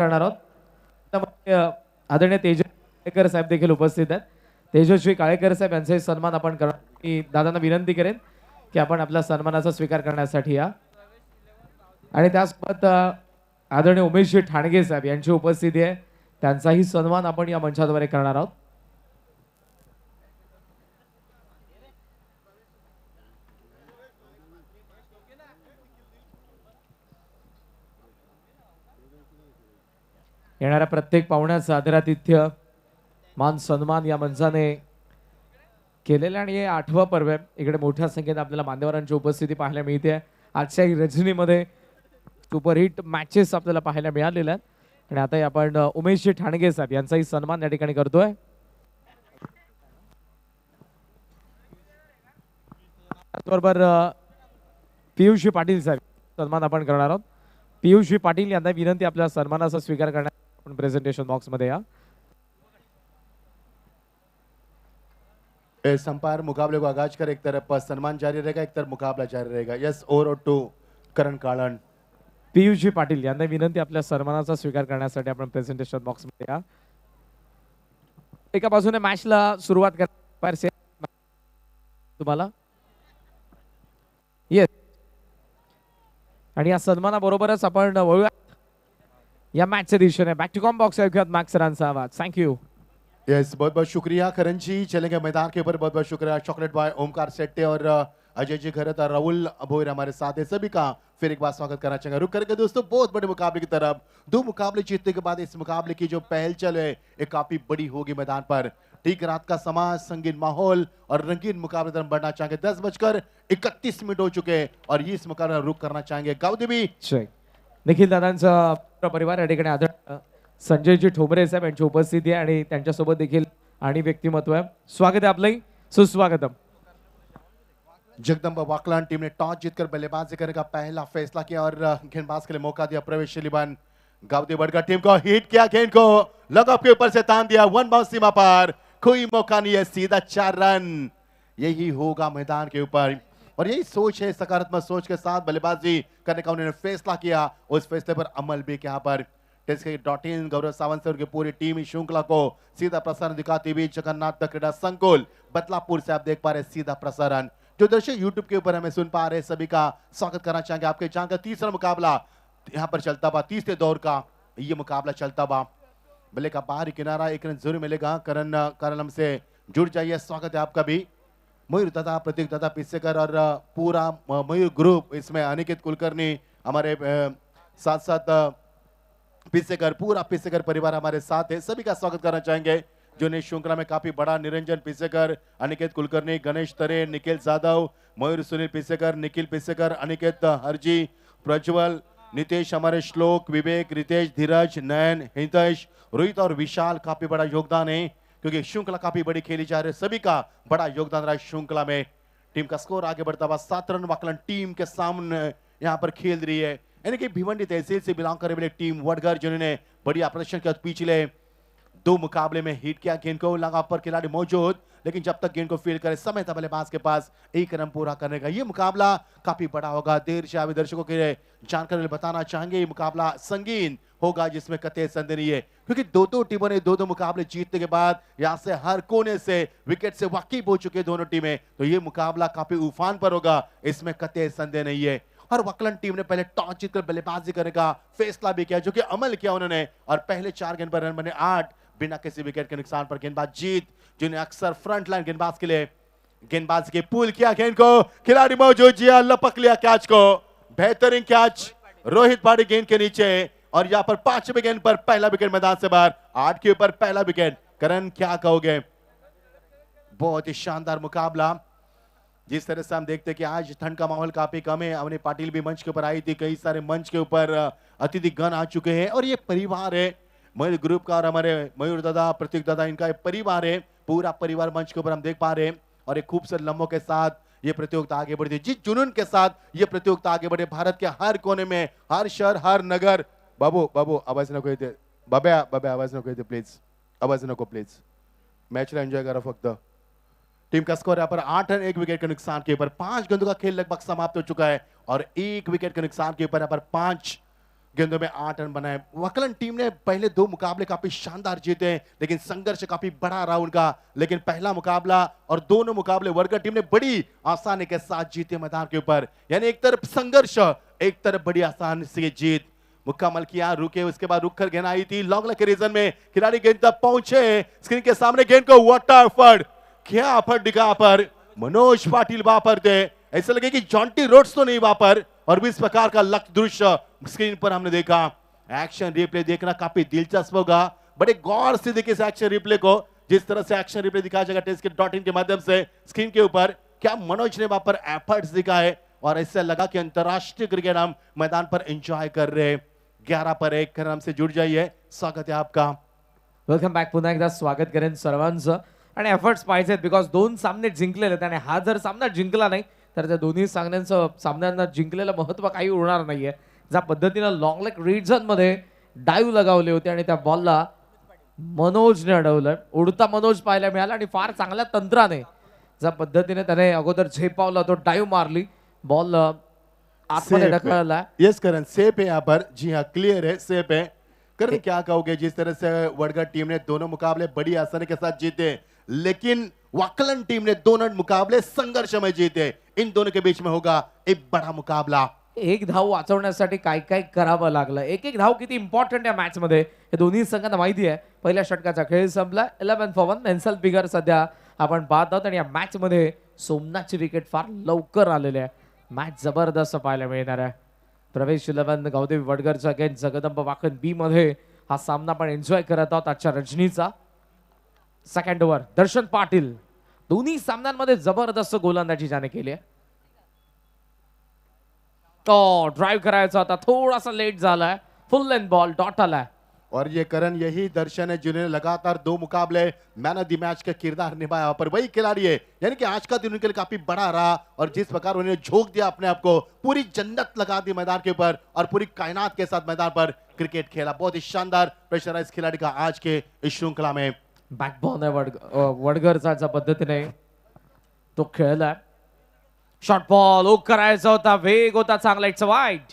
करणार आहोत. त्यामध्ये, आदरणीय तेजस्वी काळेकर साहेब देखील उपस्थित आहेत. तेजस्वी काळेकर साहेब यांचाही सन्मान आपण करणार. मी दादांना विनंती करेन की आपण आपल्या सन्मानाचा स्वीकार करण्यासाठी या. आणि त्यासोबत आदरणीय उमेशजी ठाणगे साहेब यांची उपस्थिती आहे. त्यांचाही सन्मान आपण या मंचाद्वारे करणार आहोत. येणाऱ्या प्रत्येक पाहुण्याचं आदरातिथ्य मान सन्मान या मंचाने केलेलं आणि हे 8वं पर्व आहे. इकडे मोठ्या संख्येने आपल्याला मान्यवरांची उपस्थिती पाहायला मिळते. आजच्या रजनीमध्ये सुपरहिट मॅचेस आपल्याला पाहायला मिळालेल्या आहेत आणि आता आपण उमेशजी ठाणगे साहेब यांचाही सन्मान या ठिकाणी करतोय. त्याचबरोबर पियुषजी पाटील साहेब सन्मान आपण करणार आहोत. पियुषजी पाटील यांना विनंती आपल्या सन्मानाचा स्वीकार करण्यात आपण प्रेझेंटेशन बॉक्स मध्ये या. इस अंपायर मुकाबले को आगाज कर एक तरफ सम्मान जारी रहेगा, एक तरफ मुकाबला जारी रहेगा. यस ओवर टू करण काळण. पियुषजी पाटील यांना विनंती आपल्या सन्मानाचा स्वीकार करण्यासाठी आपण प्रेझेंटेशन बॉक्स मध्ये या. एका बाजूने मॅचला सुरुवात करणार तुम्हाला येस आणि या सन्मानाबरोबरच आपण वळूया या मॅचच्या दिशेने. बॅक टू कॉम बॉक्स ऐकूयात मॅक्स सरांचा आवाज. थँक्यू. यस बहुत बहुत शुक्रिया करण जी. चलेंगे मैदान के ऊपर. बहुत बहुत शुक्रिया चॉकलेट बॉय ओमकार सेट्टे और अजय जी खरत और राहुल अभोर हमारे साथ है. सभी का फिर एक बार स्वागत करना चाहेंगे. रुक करके दोस्तों बहुत बड़े मुकाबले की तरफ. 2 मुकाबले जीतने के बाद इस मुकाबले की जो पहल चल है ये काफी बड़ी होगी मैदान पर. ठीक रात का समा, संगीन माहौल और रंगीन मुकाबले तरफ बढ़ना चाहेंगे. 10:31 हो चुके हैं और इस मुकाबले रुक करना चाहेंगे. गावदेवी निखिल दादांचा परिवार या ठिकाणी आदर संजयजी ठोंबरे साहेब यांची उपस्थिती आहे आणि त्यांच्यासोबत देखील आणि व्यक्तिमत्व आहे. स्वागत आहे आपलं. सुस्वागतम. जगदम्बा वाकलान टीम ने टॉस जीतकर बल्लेबाजी करने का पहला फैसला किया और गेंदबाज के लिए मौका दिया. प्रवेश शलीबान गावदे बड़का टीम को हिट किया, गेंद को लगअप के ऊपर से तान दिया. 1 बाउंस सीमा पर, कोई मौका नहीं है, सीधा 4 रन. यही होगा मैदान के ऊपर और यही सोच है. सकारात्मक सोच के साथ बल्लेबाजी करने का उन्होंने फैसला किया. उस फैसले पर अमल भी यहाँ पर टेस्ट.इन गौरव सावंत से उनकी पूरी टीम इस श्रृंखला को सीधा प्रसारण दिखाती हुई जगन्नाथ क्रीडा संकुल बदलापुर से आप देख पा रहे सीधा प्रसारण. जो दर्शक यूट्यूब के ऊपर हमें सुन पा रहे सभी का स्वागत करना चाहेंगे. आपके जानकर तीसरा मुकाबला यहाँ पर चलता हुआ, तीसरे दौर का ये मुकाबला चलता हुआ. बल्ले का बाहरी किनारा एक रन जरूर मिलेगा. करण हमसे जुड़ जाइए. स्वागत है आपका भी. मयूर दादा, प्रतीक दादा पिस्सेकर और पूरा मयूर ग्रुप, इसमें अनिकेत कुलकर्णी हमारे साथ साथ पिस्सेकर, पूरा पिस्सेकर परिवार हमारे साथ है. सभी का स्वागत करना चाहेंगे जो ने श्रृंखला में काफी बड़ा. निरंजन पिस्सेकर, अनिकेत कुलकर्णी, गणेश तरे, निखिल जाधव, मयूर सुनील पिस्सेकर, निखिल पिस्सेकर, अनिकेत हरजी, प्रज्वल, नितेश, हमारे श्लोक, विवेक, रितेश, धीरज, नयन, हितेश, रोहित और विशाल. काफी बड़ा योगदान है क्योंकि श्रृंखला काफी बड़ी खेली जा रही है. सभी का बड़ा योगदान रहा श्रृंखला में. टीम का स्कोर आगे बढ़ता हुआ 7 रन वाकलन टीम के सामने यहाँ पर खेल रही है. यानी कि भिवंडी तहसील से बिलोंग करने वाली टीम वडगर जिन्होंने बढ़िया प्रदर्शन किया. पिछले 2 मुकाबले में हिट किया. गेंद को लगा पर खिलाड़ी मौजूद, लेकिन जब तक गेंद को फील्ड करे समय था बल्लेबाज के पास 1 रन पूरा करने का. ये मुकाबला काफी बड़ा होगा. देर से आए दर्शकों के लिए जानकारी बताना चाहेंगे ये मुकाबला संगीन होगा जिसमें कतई संदेह नहीं है क्योंकि 2-2 टीमों ने 2-2 मुकाबले जीतने के बाद यहाँ से हर कोने से विकेट से वाकिफ हो चुके दोनों टीमें. तो ये मुकाबला काफी उफान पर होगा, इसमें कतई संदेह नहीं है. और वकलन टीम ने पहले टॉस जीतकर बल्लेबाजी करने का फैसला भी किया जो कि अमल किया उन्होंने और पहले 4 गेंद पर रन बने 8 बिना किसी विकेट के नुकसान पर. गेंदबाज जीत जिन्हें अक्सर फ्रंट लाइन गेंदबाज के लिए गेंदबाज के पुल किया. गेंद को खिलाड़ी मौजूद जिया, लपक लिया कैच को. बेहतरीन कैच रोहित पाड़ी गेंद के नीचे और यहाँ पर 5वें गेंद पर पहला विकेट मैदान से बाहर. 8 के ऊपर पहला विकेट. करण क्या कहोगे? बहुत ही शानदार मुकाबला. जिस तरह से हम देखते हैं कि आज ठंड का माहौल काफी कम है. अवनी पाटिल भी मंच के ऊपर आई थी. कई सारे मंच के ऊपर अतिथि गण आ चुके हैं और ये परिवार है मयूर ग्रुप का और हमारे मयूर दादा, प्रतीक दादा, इनका एक परिवार है. पूरा परिवार मंच के ऊपर हम देख पा रहे हैं और एक खूबसूरत लम्हों के साथ ये प्रतियोगिता आगे बढ़ी थी. जिस जुनून के साथ ये प्रतियोगिता आगे बढ़े भारत के हर कोने में, हर शहर, हर नगर. बाबू आवाज नको येते. बाब्या आवाज नको येते प्लीज. आवाज नको प्लीज. मॅचला एंजॉय करा फक्त. टीम का स्कोर यहाँ पर 8 रन 1 विकेट के नुकसान के ऊपर. 5 गेंदों का खेल लगभग समाप्त हो चुका है और 1 विकेट के नुकसान के ऊपर यहाँ पर 5 गेंदों में 8 रन बनाए। वकलन टीम ने पहले 2 मुकाबले काफी शानदार जीते, लेकिन संघर्ष काफी बड़ा रहा उनका। लेकिन पहला मुकाबला और दोनों मुकाबले वडगढ़ टीम ने बड़ी आसानी के साथ जीते मैदान के ऊपर। यानी एक तरफ संघर्ष, एक तरफ बड़ी आसानी से जीत मुकम्मल किया। रुके, उसके बाद रुक कर गेंद आई थी लॉन्ग लेग के रीजन में, खिलाड़ी गेंद तक पहुंचे, स्क्रीन के सामने गेंद को व्हाट एफर्ट, क्या एफर्ट दिखा पर मनोज पाटिल वहां पर थे। ऐसा लगे कि जॉन्टी रोड्स तो नहीं वहां पर, और भी इस प्रकार का लक्ष्य दृश्य स्क्रीन पर हमने देखा। एक्शन रिप्ले देखना काफी दिलचस्प होगा, बड़े गौर से देखिए इस एक्शन रिप्ले को। जिस तरह से एक्शन रिप्ले दिखाया जाएगा टेस्टकिट.in के माध्यम से स्क्रीन के ऊपर, क्या मनोज ने वहां पर एफर्ट्स दिखाए और ऐसा लगा कि अंतरराष्ट्रीय क्रिकेट हम मैदान पर एंजॉय कर रहे। 11 पर 1 कर हमसे जुड़ जाइए, स्वागत है आपका। वेलकम बॅक, पुन्हा एकदा स्वागत करेन सर्वांचं. आणि एफर्ट्स पाहिजेत बिकॉज 2 सामने जिंकलेले आहेत आणि हा जर सामना जिंकला नाही तर त्या दोन्ही सामन्यांना जिंकलेलं महत्व काही उरणार नाहीये. ज्या पद्धतीनं लॉंग लेग रीजन मध्ये डाईव्ह लगावले होते आणि त्या बॉलला मनोजने अडवलं, उडता मनोज पाहायला मिळाला आणि फार चांगल्या तंत्राने ज्या पद्धतीने त्याने अगोदर झेपावला, तो डाईव्ह मारली, बॉल आतमध्ये ढकलला. यस करण, सेफ है यहाँ पर, जी हाँ क्लियर है, सेफ है। करण क्या कहोगे, जिस तरह से वडगढ़ टीम ने दोनों मुकाबले बड़ी आसानी के साथ जीते, लेकिन वाकलन टीम ने दोनों मुकाबले संघर्ष में जीते। इन दोनों के बीच में होगा एक बड़ा मुकाबला। एक धाव वाचवण्यासाठी काय काय करावं लागलं, एक एक धाव किती इम्पॉर्टंट आहे मॅच मध्ये हे दोन्ही संघांना माहिती आहे. पहिल्या षटकाचा खेळ संपला, 11 for 1 नेल्सन पिगर सध्या आपण पाहत आहोत आणि या मॅच मध्ये सोमनाथची विकेट फार लवकर आलेली आहे. मॅच जबरदस्त पाहायला मिळणार आहे. प्रवेश 11 गावदेवी वडगरचा अगेन्स्ट जगदंब वाकण बी मध्ये हा सामना पण एन्जॉय करत आहोत आजच्या रजनीचा. सेकंड ओव्हर दर्शन पाटील, दोन्ही सामन्यांमध्ये जबरदस्त गोलंदाजी ज्याने केली आहे. तो ड्राइव करायचा होता, थोडासा लेट झालाय, फुल लेंथ बॉल डॉट आलाय. और ये करण यही दर्शन है जिन्होंने लगातार 2 मुकाबले मैन ऑफ द मैच का किरदार निभाया, पर वही खिलाड़ी है। यानी कि आज का दिन उनके लिए काफी बड़ा रहा, और जिस प्रकार उन्होंने झोंक दिया अपने आप को, पूरी जन्नत लगा दी मैदान के ऊपर और पूरी कायनात के साथ मैदान पर क्रिकेट खेला। बहुत ही शानदार प्रेशर है इस खिलाड़ी का आज के इस श्रृंखला में। बॅकबॉन आहे वडगरचा, ज्या पद्धतीने तो खेळलाय. शॉर्ट बॉल ओक करायचा होता, वेग होता चांगला, इट्स वाईट,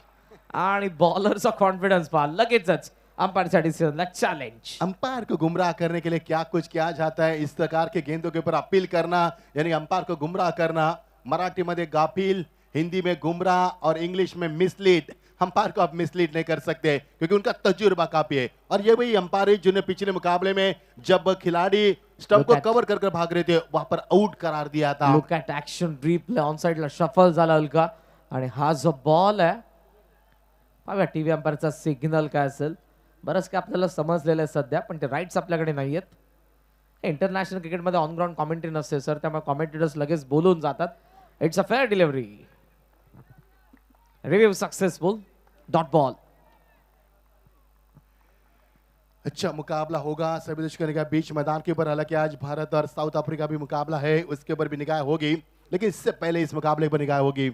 आणि बॉलरचा कॉन्फिडन्स पहा, लगेचच अंपायरच्या डिसिजनला चॅलेंज. अंपायर को गुमराह करने के लिए क्या कुछ किया जाता है, इस प्रकार के गेंदों के ऊपर अपील करना, यानी अंपायर को गुमराह करना। मराठी में गाफिल, हिंदी में गुमराह और इंग्लिश में मिसलीड। अंपायर को आप मिसलीड नहीं कर सकते क्योंकि उनका तजुर्बा काफी है, और ये वही अंपायर है जिन्हें पिछले मुकाबले में जब खिलाड़ी स्टंप को कवर कर भाग रहे थे वहां पर आउट करार दिया था। Look at action replay, on साइडला शफल झाला हलका, आणि हा जो बॉल आहे पाहूया टीव्ही अंपायरचा सिग्नल काय असेल. बरंच काय आपल्याला समजलेलं आहे सध्या, पण ते राईट्स आपल्याकडे नाही आहेत. इंटरनॅशनल क्रिकेटमध्ये ऑन ग्राउंड कॉमेंट्री नसते सर, त्यामुळे कॉमेंटेटर्स लगेच बोलून जातात. It's a fair delivery, review successful, dot ball. अच्छा मुकाबला होगा सभी दर्शकों के बीच मैदान के ऊपर। हालांकि आज भारत और साउथ अफ्रीका भी मुकाबला है, उसके ऊपर भी निगाह होगी, लेकिन इससे पहले इस मुकाबले पर निगाह होगी।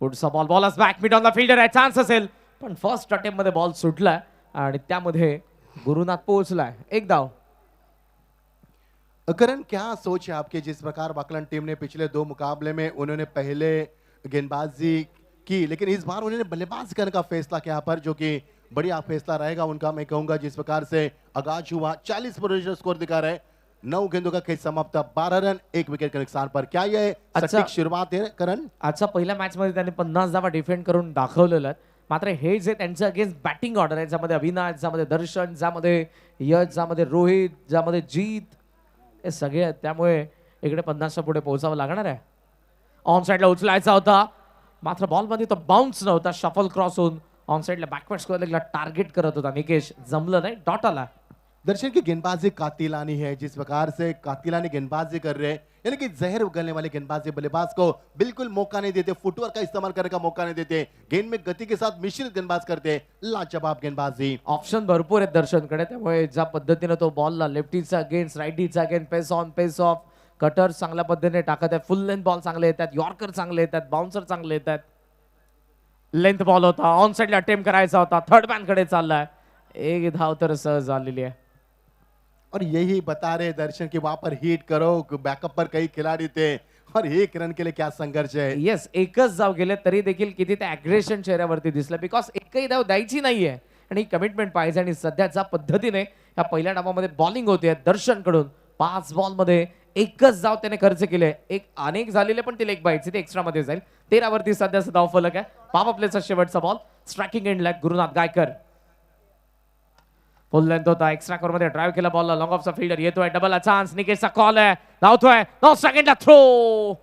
पुढचा बॉल, बॉलच back mid on the fielder आहे, चान्स असेल, पण फर्स्ट अटेम्प्ट मध्ये बॉल सुटलाय आणि त्यामध्ये गुरुनाथ पोहोचलाय. एक धाव. करण क्या सोच है आपके, जिस प्रकार वाकलन टीम ने पिछले 2 मुकाबले में उन्होंने पहले गेंदबाजी की, लेकिन इस बार उन्होंने बल्लेबाजी करने का फैसला किया पर, जो कि बढ़िया फैसला रहेगा उनका। मैं कहूंगा जिस प्रकार से आगाज हुआ, 40 पर स्कोर दिखा रहे, 9 गेंदों का खेल समाप्त, 12 रन 1 विकेट के नुकसान पर। क्या ये सटीक शुरुआत है करण? आजच्या पहिल्या मॅच मध्ये त्यांनी 50 धावा डिफेंड करून दाखवलेलं आहे. मात्र हे जे त्यांचं अगेन्स्ट बॅटिंग ऑर्डर आहे, ज्यामध्ये अविनाश, ज्यामध्ये दर्शन, ज्यामध्ये यश, ज्यामध्ये रोहित, ज्यामध्ये जीत, हे सगळे आहेत, त्यामुळे इकडे 50च्या पुढे पोहोचावं लागणार आहे. ऑन साइडला उचलायचा होता, मात्र बॉल मध्ये तो बाउन्स नव्हता, शफल क्रॉस होऊन ऑन साइडला बॅकवर्ड स्क्वेअरला टार्गेट करत होता निकेश, जमलं नाही, डॉट आला. दर्शन की गेंदबाजी कातिलानी है, जिस प्रकार से कातिलानी गेंदबाजी कर रहे हैं, यानी कि जहर उगलने वाले गेंदबाजी बल्लेबाज को बिल्कुल मौका नहीं देते, फुटवर्क का इस्तेमाल करने का मौका नहीं देते, गेंद में गति के साथ मिश्रित गेंदबाज करते, लाजवाब गेंदबाजी। ऑप्शन भरपूर आहेत दर्शनकडे, त्यामुळे ज्या पद्धतीने तो बॉलला लेफ्टीचा अगेन्स्ट, राईटीचा against, pace on pace off, cutter चांगल्या पद्धतीने टाकत आहे, फुल लेंथ बॉल चांगले येतात, यॉर्कर चांगले येतात, बाउन्सर चांगले येतात. लेंथ बॉल होता, ऑन साइडला अटेम्प्ट करायचा होता, थर्ड मॅन कडे चाललाय, एक धाव तर सहज झालेली आहे. और यही बता रहे दर्शन कि वहां पर हिट करो, बैकअप पर कई खिलाड़ी थे और 1 रन के लिए क्या संघर्ष है. येस, एकच धाव गेले तरी देखील किती ते अग्रेशन चेहऱ्यावरती दिसलं, बिकॉज एकही धाव द्यायची नाहीये आणि कमिटमेंट पाहिजे. आणि सध्या ज्या पद्धतीने या पहिल्या डावामध्ये बॉलिंग होते दर्शनकडून 5 बॉलमध्ये एकच धाव त्याने खर्च केले. एक अनेक झालेले पण ते लेग बाईटचे ते एक्स्ट्रा मध्ये जाईल. 13 वरती सध्या धाव फलक आहे. पॉवर प्लेचा शेवटचा बॉल स्ट्रायकिंग एंड लॅग गुरुनाथ गायकर. फुल लेंथ होता, एक्स्ट्रा कोर मध्ये ड्राइव्ह केला बॉलला. लॉंग ऑफचा फील्डर येतोय, डबल चान्स. निकेशचा कॉल आहे, धावतोय. 9 सेकंडला थ्रो.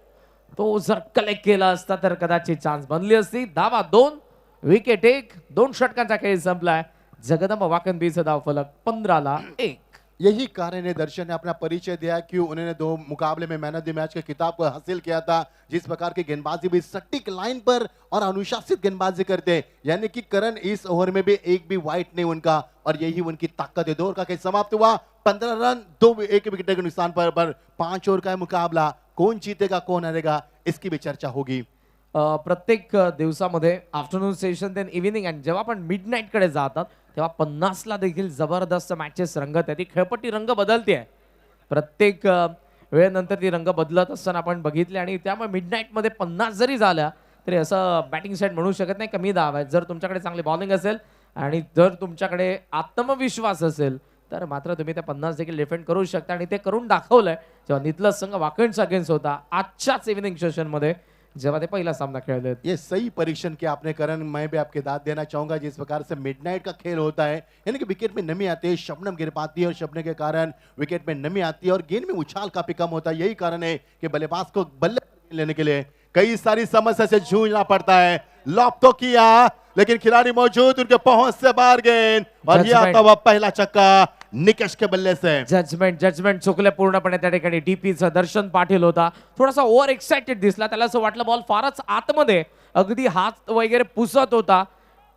तो जर कलेक्ट केला असता तर कदाचित चान्स बनली असती. धावा 2, विकेट 1, 2 षटकांचा खेळ संपलाय. जगदंब वाकनबीचं धाव फलक 15 ला 1. यही कारण है दर्शन ने अपना परिचय दिया कि उन्होंने 2 मुकाबले में मैन ऑफ द मैच के खिताब को हासिल किया था. जिस प्रकार की गेंदबाजी भी सटीक लाइन पर और अनुशासित गेंदबाजी करते हैं, यानी कि करण इस ओवर में भी एक भी वाइट नहीं उनका, और यही उनकी ताकत है. 2 ओवर का खेल समाप्त हुआ. 15 रन 1 विकेट के नुकसान पर 5 ओवर का मुकाबला. कौन जीतेगा कौन हारेगा इसकी भी चर्चा होगी. प्रत्येक दिवसामध्ये आफ्टरनून सेशन देन इव्हिनिंग आणि जेव्हा आपण मिड नाईट कडे जातात तेव्हा 50 ला देखील जबरदस्त मॅचेस रंगत आहे. ती खेळपट्टी रंग बदलते आहे. प्रत्येक वेळेनंतर ती रंग बदलत असताना आपण बघितले. आणि त्यामुळे मिड नाईट मध्ये 50 जरी झाल्या तरी असं बॅटिंग साईड म्हणू शकत नाही कमी धाव आहे. जर तुमच्याकडे चांगली बॉलिंग असेल आणि जर तुमच्याकडे आत्मविश्वास असेल तर मात्र तुम्ही त्या 50 देखील डिफेंड करू शकता. आणि ते करून दाखवलंय जेव्हा नितलस संघ वाकणचा अगेन्स्ट होता आजच्याच इव्हिनिंग सेशन मध्ये, जेव्हा ते पहिला सामना खेळले. ये सही परीक्षण किया आपने करण. मैं भी आपके दाद देना चाहूंगा. जिस प्रकार से मिडनाइट का खेल होता है, यानी कि विकेट में नमी आती है, शबनम गिर पाती है और शबनम के कारण विकेट में नमी आती है और गेंद में उछाल काफी कम होता है. यही कारण है कि बल्लेबाज को बल्ले लेने के लिए कई सारी समस्या से जूझना पड़ता है. लॉप तो किया लेकिन खिलाड़ी मौजूद, उनके पहुंच से बाहर गेंद, और ये आता हुआ पहला छक्का निकेश के बल्ले से. जजमेंट चुकले पूर्णपणे त्या ठिकाणी. डीपीचा दर्शन पाटील होता, थोडासा ओव्हर एक्साइटेड दिसला. त्याला असं वाटलं बॉल फारच आतमध्ये, अगदी हात वगैरे पुसत होता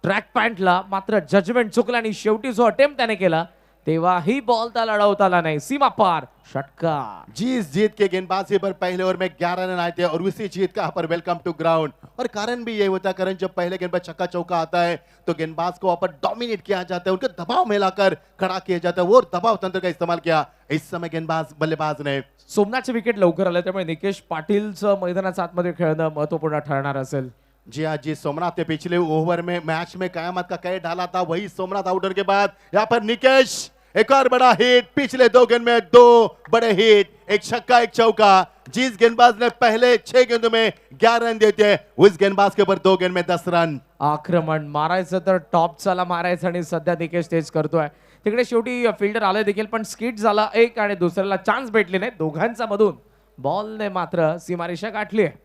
ट्रॅक पॅन्टला. मात्र जजमेंट चुकला आणि शेवटी जो अटेम्प्ट त्याने केला तेव्हा ही बॉल त्याला अडवता आला नाही. सीमा पार षटका. जीत के गेंदबाजी पर पहले ओवर में 11 रन आए थे और उसी जीत का यहाँ पर वेलकम टू ग्राउंड. और कारण भी ये होता है करण, जब पहले गेंद पर छक्का चौका आता है तो गेंदबाज को वहां पर डोमिनेट किया जाता है, उनके दबाव में लाकर खड़ा किया जाता है. वो दबाव तंत्र का इस्तेमाल किया इस समय गेंदबाज बल्लेबाज ने. सोमनाथचे विकेट लवकर आले त्यामुळे निकेश पाटीलचं मैदानाच्या आतमध्ये खेळणं महत्वपूर्ण ठरणार असेल. जी हाँ जी, सोमनाथ ने पिछले ओवर में मैच में कयामत का कैद डाला था. वही सोमनाथ आउटर के बाद यहाँ पर निकेश एक और बड़ा हिट. पिछले 2 गेंद में 2 बड़े हिट, एक छक्का एक चौका. जिस गेंदबाज ने पहले 6 गेंदों में 11 रन देते हैं, उस गेंदबाज के ऊपर 2 गेंद में 10 रन. आक्रमण मारायचं तर टॉपचाला मारायचं आणि सध्या निकेश तेच करतोय. तिकडे शेवटी फिल्डर आले देखील पण स्किट झाला एक आणि दुसऱ्याला चान्स भेटले नाही. दोघांचा मधून बॉलने मात्र सीमारेषा गाठली आहे.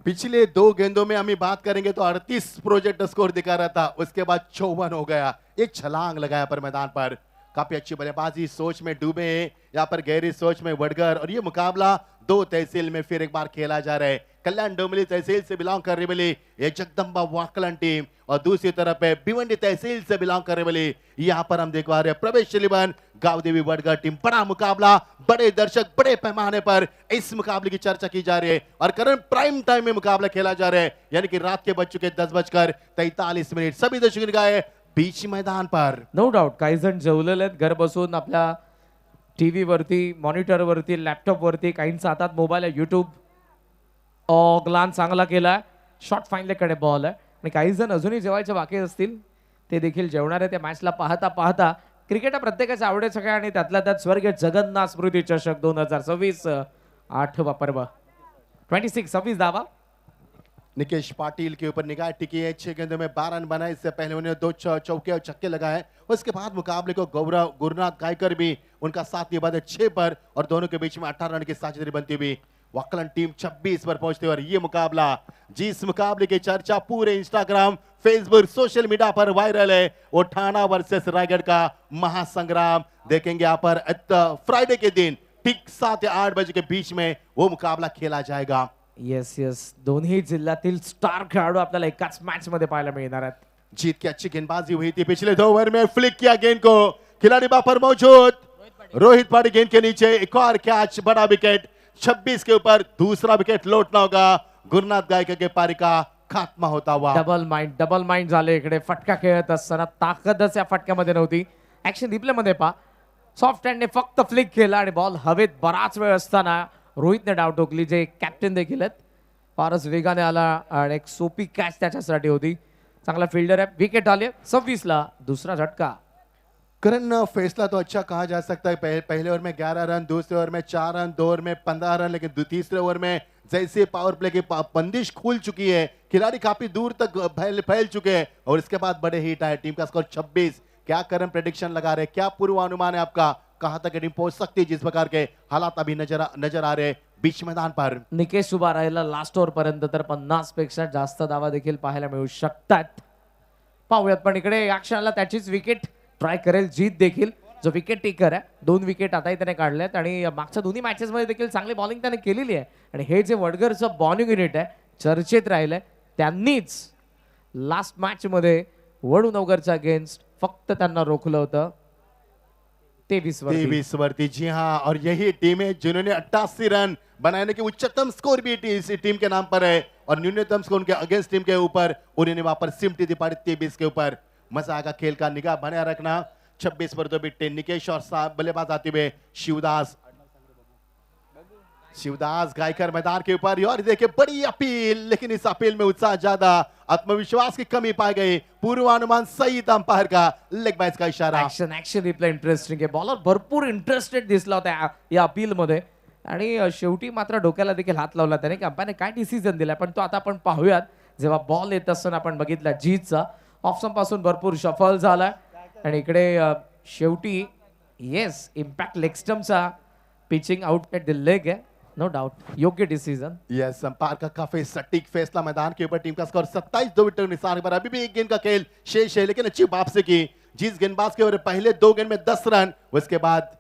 पिछले 2 गेंदों में हम बात करेंगे तो 38 प्रोजेक्ट स्कोर दिखा रहा था, उसके बाद 54 हो गया. एक छलांग लगाया पर मैदान पर. काफी अच्छी बल्लेबाजी, सोच में डूबे यहाँ पर, गहरी सोच में वडगर. और ये मुकाबला 2 तहसील में फिर एक बार खेला जा रहा है. कल्याण डोंबिवली तहसील से बिलोंग करने वाली ये जगदम्बा वाकलन टीम और दूसरी तरफ है भिवंडी तहसील से बिलोंग करने वाली, यहाँ पर हम देख पा रहे हैं प्रवेश शिलीबन गावदेवी वडगर टीम. बड़ा मुकाबला, बड़े दर्शक, बड़े पैमाने पर इस मुकाबले की चर्चा की जा रही है. और करंट प्राइम टाइम में मुकाबला खेला जा रहा है, यानी कि रात के बज चुके 10:43. सभी दर्शक निगाहें बीच मैदान पर. नो डाऊट काही जण जेवलेले आहेत घर बसून आपल्या टीव्ही वरती, मॉनिटर वरती, लॅपटॉप वरती. काहींचा हातात मोबाईल आहे. युट्यूब ग्लान चांगला केलाय, शॉर्ट फाईनलेकडे बॉल आहे. आणि काही जण अजूनही जेवायचे बाकी असतील ते देखील जेवणार आहे. त्या मॅचला पाहता पाहता क्रिकेट हा प्रत्येकाचा आवडीचा खेळ आणि त्यातल्या त्यात स्वर्गीय जगन्नाथ स्मृती चषक 2026 8वा पर्व. 26 धावा. निकेश पाटिल के ऊपर निगाह टिकी है. 6 गेंदों में 12 रन बनाए. इससे पहले उन्होंने 2 चौके और छक्के लगाए. उसके बाद मुकाबले को गौरव गुरुनाथ गायकर भी उनका साथ निभाते 6 पर, और दोनों के बीच में 18 रन की साझेदारी बनती हुई वाकलन टीम 26 पर पहुंचते. और ये मुकाबला, जिस मुकाबले की चर्चा पूरे इंस्टाग्राम, फेसबुक, सोशल मीडिया पर वायरल है, वो ठाणा वर्सेस रायगढ़ का महासंग्राम. देखेंगे यहाँ पर फ्राइडे के दिन ठीक 7 या 8 बजे के बीच में वो मुकाबला खेला जाएगा. येस दोन्ही जिल्ह्यातील स्टार खेळाडू आपल्याला एकाच मॅच मध्ये पाहायला मिळणार आहेत. जीत की अच्छी गेंदबाजी हुई थी. पिछले 2 ओवर में फ्लिक किया गेंद को, खिलाड़ी बापर मौजूद. रोहित पाड़ी गेंद के नीचे, एक और कैच, बड़ा विकेट. 26 के ऊपर दूसरा विकेट लौटना होगा. गुरुनाथ गायकर के पारी का खात्मा होता हुआ. डबल माइंड झाले इकडे. फटका खेळत असताना ताकदच या फटक्यामध्ये नव्हती. ऍक्शन रिप्ले मध्ये पहा, सॉफ्ट हँडने फक्त फ्लिक केला आणि बॉल हवेत बराच वेळ असताना रोहितने डाव टोकली, जे कॅप्टन देखील आहेत. फारच वेगाने आला आणि एक सोपी कॅच त्याच्यासाठी होती. चांगला फिल्डर आहे. विकेट आले 26 ला दुसरा झटका. करण फैसला तो अच्छा कहा जा सकता है। पहले ओवर में 11 रन, दूसरे ओवर में 4 रन, दो ओवर में 15 रन, लेकिन तीसरे ओवर में जैसे पावर प्ले की बंदिश खुल चुकी है, खिलाड़ी काफी दूर तक फैल चुके हैं और इसके बाद बड़े हिट आए। टीम का स्कोर 26। क्या करण प्रेडिक्शन लगा रहे, क्या पूर्वानुमान है आपका, कहां तक टीम पहुंच सकती है जिस प्रकार के हालात अभी नजर आ रहे बीच मैदान पर? निकेश उभा राहिला लास्ट ओव्हर पर्यंत, तर 50 पेक्षा जास्त धावा देखील पाहायला मिळू शकतात. पाहूयात, पण इकडे या क्षणाला त्याचीच विकेट ट्राय करेल जीत देखील, जो विकेट टेकर आहे. 2 विकेट आताही त्याने काढल्यात आणि मागच्या दोन्ही मॅचेस मध्ये देखील चांगली बॉलिंग त्याने केलेली आहे. आणि हे जे वडगरचं बॉलिंग युनिट आहे चर्चेत राहिलंय. त्यांनीच लास्ट मॅच मध्ये वडूनगरच्या अगेन्स्ट फक्त त्यांना रोखलं होतं 23 वर्ती। जी हाँ, और यही टीम है जिन्होंने 88 रन बनाने की उच्चतम स्कोर भी इस टीम के नाम पर है और न्यूनतम स्कोर उनके अगेंस्ट टीम के ऊपर उन्होंने वहां पर सिमटी दी पारी 23 के ऊपर। मजा आएगा खेल का, निगाह बनाए रखना। 26 पर 2 विकेट। निकेश और बल्लेबाज आते हुए शिवदास गायकर मैदान के ऊपर। और देखिए बड़ी अपील, लेकिन इस अपील में उत्साह ज्यादा, आत्मविश्वास की कमी पाई गई। पूर्वानुमान सही था अंपायर का, लेग बाइज का इशारा। ऍक्शन रिप्ले इंटरेस्टिंग आहे. बॉलर भरपूर इंटरेस्टेड दिसला होता या अपील मध्ये आणि शेवटी मात्र डोक्याला देखील हात लावला त्याने की अंपायरने काय डिसिजन दिला. पण तो आता आपण पाहूयात. जेव्हा बॉल येत असताना आपण बघितला जीतचा ऑफ पासून भरपूर शफल झाला आणि इकडे शेवटी येस इम्पॅक्ट लेग स्टम्पचा pitching out at the leg है, नो डाउट योग्य डिसीजन। यस, अंपायर का काफी सटीक फैसला। मैदान के ऊपर टीम का स्कोर 27, 2 विकेट निशान पर। अभी भी एक गेंद का खेल शेष है, लेकिन अच्छी वापसी की। जिस गेंदबाज के ओवर पहले 2 गेंद में 10 रन, उसके बाद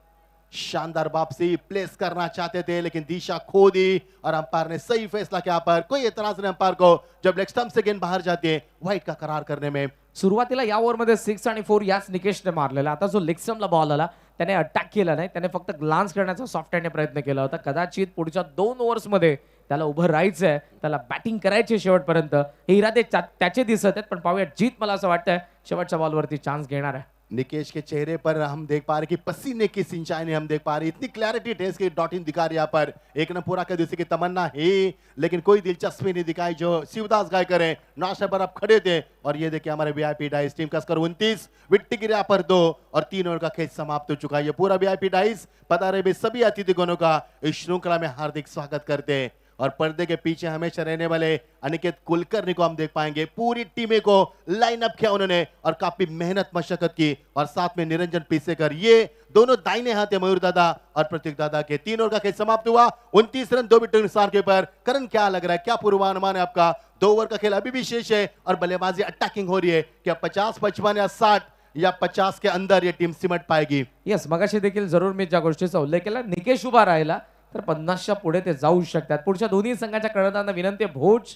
शानदार वापसी प्लेस करना चाहते थे, लेकिन दिशा खो दी और अंपायर ने सही फैसला किया। पर कोई एतराज नहीं अंपायर को जब लेग स्टंप से गेंद बाहर जाती है वाइड का करार करने में। सुरुवातीला या ओव्हरमध्ये 6 आणि 4 याच निकेशने मारलेला. आता जो लेग स्टंपला बॉल आला त्याने अटॅक केला नाही, त्याने फक्त ग्लान्स करण्याचा सॉफ्ट हँडने प्रयत्न केला होता. कदाचित पुढच्या 2 ओव्हर्समध्ये त्याला उभं राहायचंय, त्याला बॅटिंग करायची शेवटपर्यंत, हे इरादे त्याचे दिसत आहेत. पण पाहूया जीत मला असं वाटतंय शेवटच्या बॉलवरती चान्स घेणार आहे. निकेश के चेहरे पर हम देख पा रहे कि पसीने की सिंचाई हम देख पा रहे, इतनी क्लैरिटी टेस्ट की डॉट इन दिखा रही यहाँ पर। एक न पूरा कर दूसरे की तमन्ना है, लेकिन कोई दिलचस्पी नहीं दिखाई। जो शिवदास गायकर है नाशा पर आप खड़े थे और ये देखिए हमारे वीआईपी डाइस टीम का स्कोर 29, विकेट गिरा पर 2 और 3 ओवर का खेल समाप्त हो चुका है। ये पूरा वीआईपी डाइस पता रहे भी सभी अतिथिगणों का इस श्रृंखला में हार्दिक स्वागत करते हैं। और पर्दे के पीछे हमेशा रहने वाले अनिकेत कुलकर्णी को हम देख पाएंगे। पूरी टीमें को लाइन अप किया उन्होंने और काफी मेहनत मशक्कत की, और साथ में निरंजन पीसेकर, ये दोनों दाहिने हाथ है मयूर दादा और प्रतीक दादा के। 3 ओवर का खेल समाप्त हुआ, 29 रन 2 विकेट नुकसान के ऊपर। करण क्या लग रहा है, क्या पूर्वानुमान है आपका? 2 ओवर का खेल अभी भी शेष है और बल्लेबाजी अटैकिंग हो रही है। क्या 50, 55 या 60 या 50 के अंदर ये टीम सिमट पाएगी? येस, मगाशी देखील जरूर मी ज्या गोष्टीचा उल्लेख केला, निकेश उभा राहिला तर 50च्या पुढे ते जाऊ शकतात. पुढच्या दोन्ही संघाच्या कर्णधारांना विनंती आहे, भोज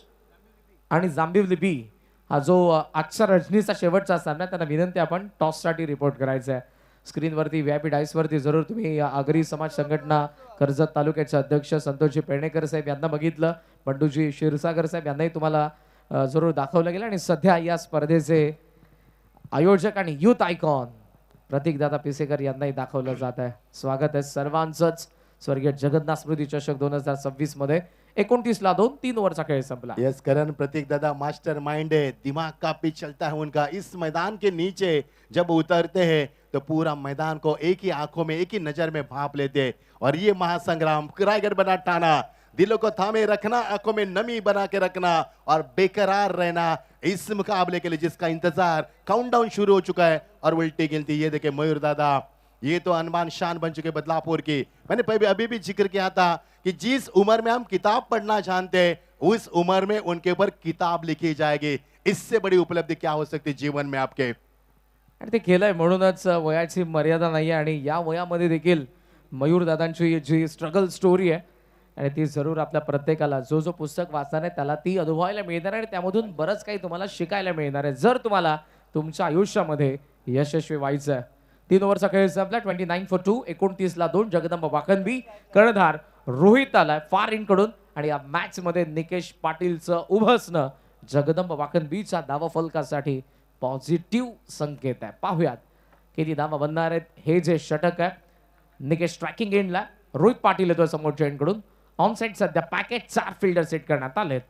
आणि जांभिवली हा जो आजच्या रजनीचा शेवटचा सामना, त्यांना विनंती आपण टॉससाठी रिपोर्ट करायचा आहे. स्क्रीनवरती व्हीआयपी डाईसवरती जरूर तुम्ही आगरी समाज संघटना कर्जत तालुक्याचे अध्यक्ष संतोषजी पेडणेकर साहेब यांना बघितलं, बंडूजी क्षीरसागर साहेब यांनाही तुम्हाला जरूर दाखवलं गेलं. आणि सध्या या स्पर्धेचे आयोजक आणि युथ आयकॉन प्रतीकदादा पिसेकर यांनाही दाखवलं जात आहे. स्वागत आहे सर्वांचंच. स्वर्गीय जगन्नाथ स्मृती चषक 2026 मध्ये 29 ला 2 3 ओव्हरचा खेळ संपला. यस करण, प्रतीक दादा मास्टर माइंड है, दिमाग काफी चलता है उनका। इस मैदान के नीचे जब उतरते हैं तो पूरा मैदान को एक ही आंखों में, एक ही नजर में भाप लेते हैं। और ये महासंग्राम रायगढ़ बना ठाना, दिलों को थामे रखना, आंखों में नमी बना के रखना और बेकरार रहना इस मुकाबले के लिए, जिसका इंतजार काउंटडाउन शुरू हो चुका है। और उल्टी गिनती, ये देखे मयूर दादा, ये तो अनमान शान बन चुके बदलापुर की। मैंने अभी भी जिक्र किया था कि जिस उम्र में हम किताब पढ़ना जानते हैं उस उम्र में उनके ऊपर किताब लिखी जाएगी। इससे बड़ी उपलब्धि क्या हो सकती जीवन में आपके? आणि ते केलंय, म्हणूनच वयाची मर्यादा नाही आहे. आणि या वयामध्ये देखील मयूर दादांची जी स्ट्रगल स्टोरी आहे आणि ती जरूर आपल्या प्रत्येकाला, जो जो पुस्तक वाचणार आहे त्याला ती अनुभवायला मिळणार आहे आणि त्यामधून बरंच काही तुम्हाला शिकायला मिळणार आहे, जर तुम्हाला तुमच्या आयुष्यामध्ये यशस्वी व्हायचं आहे. 3 ओव्हरचा खेळ संपला. 29 for 2, 29 ला 2. जगदंब वाकणबी, कर्णधार रोहित आलाय फार इन कडून. आणि या मॅच मध्ये निकेश पाटीलचं उभं असणं जगदंब वाकणबीच्या धावफलकासाठी पॉझिटिव्ह संकेत आहे. पाहूयात किती धावा बनणार आहेत. हे जे षटक आहे, निकेश ट्रॅकिंग एंडला, रोहित पाटील येतोय समोरच्या एंड कडून. ऑन साइड सध्या पॅकेट 4 फिल्डर सेट करण्यात आलेत.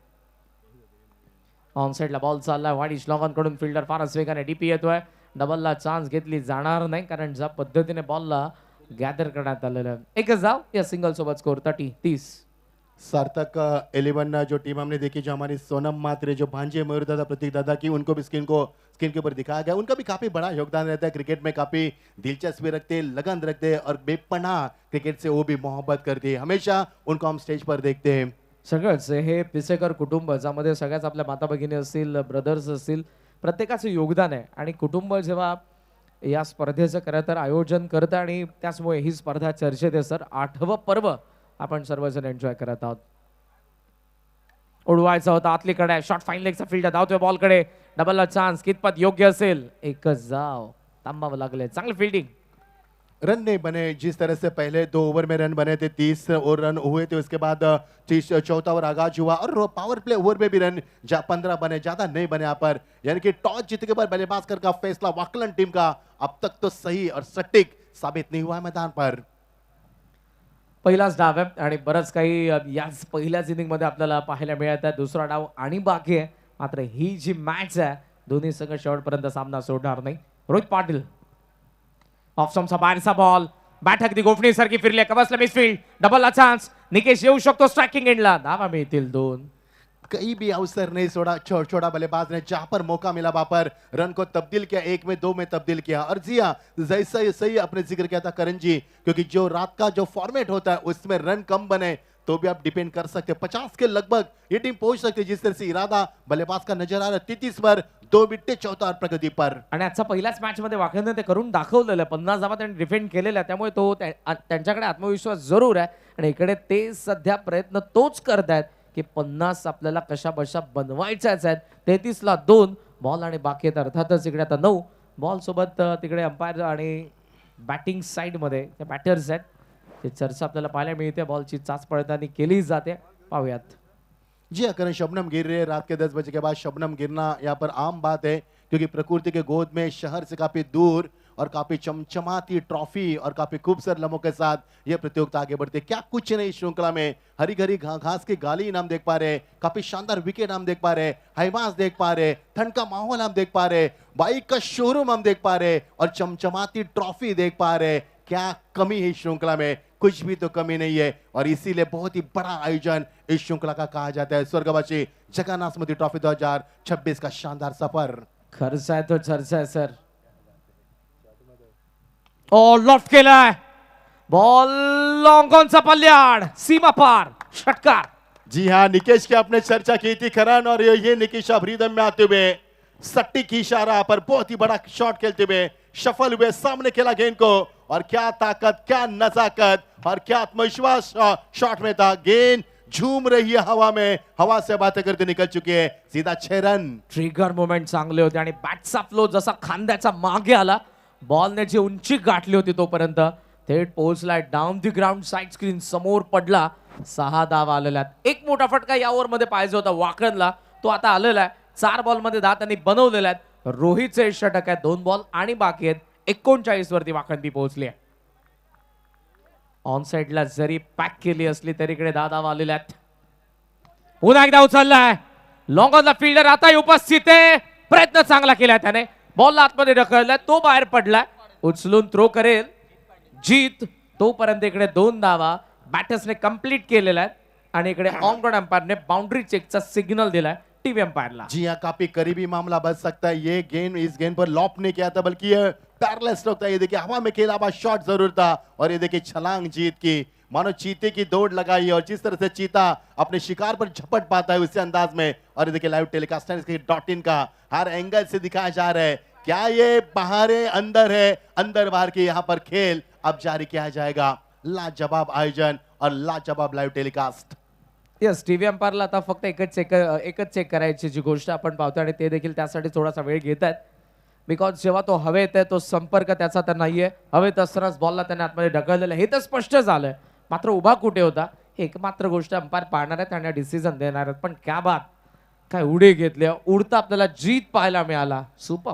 ऑन साइडला बॉल चाललाय वाडी श्लॉगन कडून. फिल्डर फारच वेगाने डीपी येतोय. डबलला चान्स घेतली जाणार नाही कारण ज्या पद्धतीने बॉलला गॅदर करण्यात आलेलं आहे. एकच धाव या सिंगल सोबत स्कोर 30. सार्थक 11 जो टीम हमने देखी, जो हमारी सोनम मात्रे, जो भांजे मयूर दादा, प्रतीक दादा की, उनको भी स्क्रीन के ऊपर दिखाया गया. उनका भी काफी बड़ा योगदान रहता है क्रिकेट में. काफी दिलचस्पी रखते, लगन रखते और बेपनाह क्रिकेट से वो भी मोहब्बत करती है. हमेशा उनको हम स्टेज पर देखते हैं. सगळंच हे पिसेकर कुटुंब ज्यामध्ये सगळ्याच आपल्या माता भगिनी असतील, ब्रदर्स असतील, प्रत्येकाचं योगदान आहे. आणि कुटुंब जेव्हा या स्पर्धेचं खरं तर आयोजन करतं आणि त्याचमुळे ही स्पर्धा चर्चेत आहे सर. 8वं पर्व आपण सर्वजण एन्जॉय करत आहोत. उडवायचा होता आतलीकडे. शॉट फाईन लेगचा फील्डर धावतोय बॉलकडे. डबलला चान्स कितपत योग्य असेल. एकच धाव. थांबावं लागले. चांगली फिल्डिंग. रन नहीं बने. जिस तरह से पहले 2 ओवर में रन बने थे, 30 और रन हुए थे, उसके बाद 4था ओवर आगाज हुआ और पावर प्ले ओवर में भी रन 15 बने, ज्यादा नहीं बने यहाँ पर. यानी कि टॉस जीतने के बाद बल्लेबाज का फैसला वाकलन टीम का अब तक तो सही और सटीक साबित नहीं हुआ है मैदान पर. पहिलाच डाव आहे आणि बरंच काही याच पहिल्याच इनिंग मध्ये आपल्याला पाहायला मिळत आहे. दुसरा डाव आणि बाकी आहे. मात्र ही जी मॅच आहे दोन्ही संघ शेवटपर्यंत सामना सोडणार नाही. रोहित पाटील ऑफ स्टंपचा बाहेरचा बॉल. बॅट अगदी गोफणीसारखी फिरली. कबसला मिसफील्ड. डबलला चान्स. निकेश येऊ शकतो स्ट्रायकिंग एंडला. धावा मिळतील 2. कहीं भी अवसर नहीं छोड़ा बल्लेबाज ने. जहां पर मौका मिला वहां पर रन को तब्दील किया. 1 में 2 में तब्दील किया. और जी हाँ, जैसा ये सही आपने जिक्र किया था करण जी, क्योंकि जो रात का जो फॉर्मेट होता है उसमें रन कम बने तो भी आप डिपेंड कर सकते हैं. 50 के लगभग ये टीम पहुंच सकती है. जिस तरह से इरादा बल्लेबाज का नजर आ रहा है. 33 पर 2 विकेट 14 प्रगति पर. आणि आजचा पहिल्याच मॅच मध्ये वाकड्याने ते करून दाखवलेलं आहे. 50 धावा त्यांनी डिफेंड केलेल्या आहे. त्यामुळे तो त्यांच्याकडे आत्मविश्वास जरूर आहे. आणि इकडे ते सध्या प्रयत्न तोच करतायत की 50 आपल्याला कशा बशा बनवायच्याच आहेत. 33ला 2 बॉल आणि बाकी आहेत अर्थातच इकडे आता 9 बॉल सोबत तिकडे अंपायर आणि बॅटिंग साइड मध्ये ते बॅटर्स आहेत. ते चर्चा आपल्याला पाहायला मिळते. बॉलची चाच पडताना केली जाते. पाहूयात. जी हाँ करण, शबनम गिर रही है. रात के 10 बजे के बाद शबनम गिरना यहाँ पर आम बात है, क्योंकि प्रकृति के गोद में शहर से काफी दूर और काफी चमचमाती ट्रॉफी और काफी खूबसूरत लम्हों के साथ ये प्रतियोगिता आगे बढ़ती है. क्या कुछ नहीं श्रृंखला में. हरी घरी घास की गाली हम देख पा रहे, काफी शानदार विकेट हम देख पा रहे, हाईमास देख पा रहे, ठंड का माहौल हम देख पा रहे, बाइक का शोरूम हम देख पा रहे और चमचमाती ट्रॉफी देख पा रहे. क्या कमी है इस श्रृंखला में. कुछ भी तो कमी नहीं है. और इसीलिए बहुत ही बड़ा आयोजन इस श्रृंखला का कहा जाता है. स्वर्गवासी जगन्नाथ स्मृति ट्रॉफी 2026 का शानदार सफर. खर्च आहे तो चर्चा आहे सर. ओ लॉफ्ट केलाय. बॉल लॉन्ग ऑनचा पल्ल्याड. सीमा पार. षटकार. जी हाँ, निकेश की आपने चर्चा की थी करण, और ये निकेश अब रिदम में आते हुए सटीक इशारा पर बहुत ही बड़ा शॉट खेलते हुए सफल हुए. सामने खेला गेंद को और क्या ताकत, क्या नजाकत और क्या आत्मविश्वास शॉट में था. गेंद झूम रही है हवा में, हवा से बातें करते निकल चुके हैं. सीधा 6 रन. ट्रिगर मोमेंट चांगले होते आणि बॅटचा फ्लो जसा खांद्याचा मागे आला. बॉलने जी उंची गाठली होती तोपर्यंत थेट पोहोचलाय down the ground. Side screen समोर पडला. 6 धावा आलेल्या आहेत. एक मोठा फटका या ओव्हर मध्ये पाहिजे होता वाकणला. तो आता आलेला आहे. 4 बॉल मध्ये 10 त्यांनी बनवलेल्या आहेत. रोहितचे षटक आहे. 2 बॉल आणि बाकी आहेत. 39 वरती वाखंती पोहोचली आहे. ऑन साइडला जरी पॅक केली असली तरी इकडे 10 धावा आलेल्या आहेत. पुन्हा एकदा उचललाय. लॉंग ऑनला फिल्डर आता उपस्थित आहे. प्रयत्न चांगला केलाय त्याने. बॉलला आतमध्ये ढकललाय. तो बाहेर पडलाय. उचलून थ्रो करेल जीत. तोपर्यंत इकडे 2 धावा बॅटर्सने कंप्लीट केलेल्या आहेत. आणि इकडे ऑन ग्राउंड अंपायरने बाउंड्री चेकचा सिग्नल दिलाय टीव्ही अंपायरला. जी हाँ, काफी करीबी मामला बच सकता है. ये गेंद इस गेंद पर लॉप नहीं किया था, बल्कि ये पैरलेस स्ट्रोक था. ये देखिए हवा में खेला हुआ शॉट जरूर था. और ये देखिए छलांग जीत की, मानो चीते की दौड़ लगाई. और जिस तरह से चीता अपने शिकार पर झपट पाता है उसी अंदाज में. और ये देखिए लाइव टेलीकास्ट .in का हर एंगल से दिखाया जा रहा है. क्या ये बाहर है, अंदर है, अंदर बाहर की यहाँ पर खेल अब जारी किया जाएगा. लाजवाब आयोजन और लाजवाब लाइव टेलीकास्ट. यस, टीव्ही अंपायरला आता फक्त एकच चेक करायची जी गोष्ट आपण पाहतो आणि ते देखील त्यासाठी थोडासा वेळ घेत आहेत. बिकॉज जेव्हा तो हवेत आहे तो संपर्क त्याचा तर नाहीये. हवेत असतानाच बॉलला त्याने आतमध्ये ढकललेलं हे तर स्पष्ट झालंय. मात्र उभा कुठे होता हे एकमात्र गोष्ट अंपायर पाहणार आहेत आणि डिसिजन देणार आहेत. पण क्या बात, काय उडी घेतली. उडता आपल्याला जीत पाहायला मिळाला. सुपर.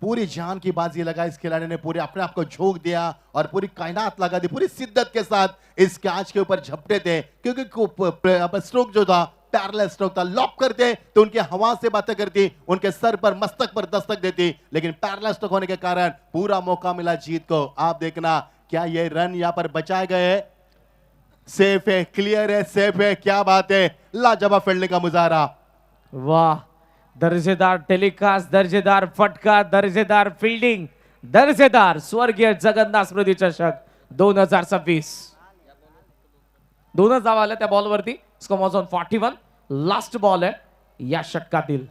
पूरी जान की बाजी लगा इस खिलाड़ी ने, पूरे अपने आप को झोंक दिया और पूरी कायनात लगा दी, पूरी शिद्दत के साथ इस कैच के ऊपर झपटे थे, क्योंकि स्ट्रोक जो था पैरेलल स्ट्रोक था। लॉप करते तो उनके हवा से बातें करती, उनके सर पर मस्तक पर दस्तक देती, लेकिन पैरेलल स्ट्रोक होने के कारण पूरा मौका मिला जीत को। आप देखना क्या ये रन यहां पर बचाए गए, सेफ है, क्लियर है, सेफ है, क्या बात है, लाजवाब फील्डिंग का मुजाहरा। वाह, दर्जेदार टेलिकास्ट, दर्जेदार फटका, दर्जेदार फील्डिंग, दर्जेदार स्वर्गीय जगन्नाथ स्मृती चषक 2026. 2 धावा आल्या त्या बॉलवरती. Score was on 41. Last ball आहे या षटकातील.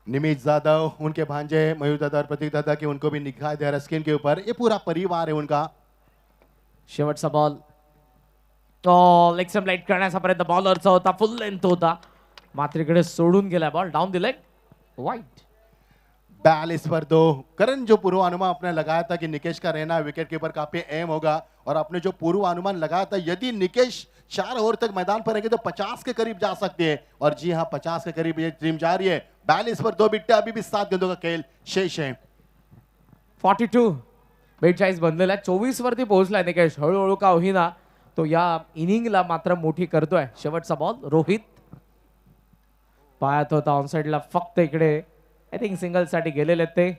निमित जाधव, उनके भांजे मयूर दादा और प्रतीक दादा की उनको भी निगाह दे रहा स्क्रीन के ऊपर, ये पूरा परिवार है उनका। शेवटचा बॉल तो लेग स्टंप लाईट करण्याचा प्रयत्न बॉलरचा होता, फुल लेंथ होता, मात्र इकडे सोडून गेला बॉल डाउन द लेग, वाईट. 42 पर 2। करण जो पूर्वानुमान आपने लगाया था कि निकेश का रहना विकेट कीपर काफी अहम होगा, और आपने जो पूर्वानुमान लगाया था यदि निकेश 4 ओवर तक मैदान पर रहेंगे तो 50 के करीब जा सकती है, और जी हाँ 50 के करीब ये टीम जा रही है। 42 पर 2 विकेट, अभी भी 7 गेंदों का खेल शेष है। 42 42 बनलेला आहे. 24 वरती पोहोचलाय निकेश, हळूहळू का होईना तो या इनिंगला मात्र मोठी करतोय. शेवटचा बॉल रोहित पाहत होता ऑनसाइडला, फक्त इकडे आय थिंक सिंगल साठी गेलेले ते,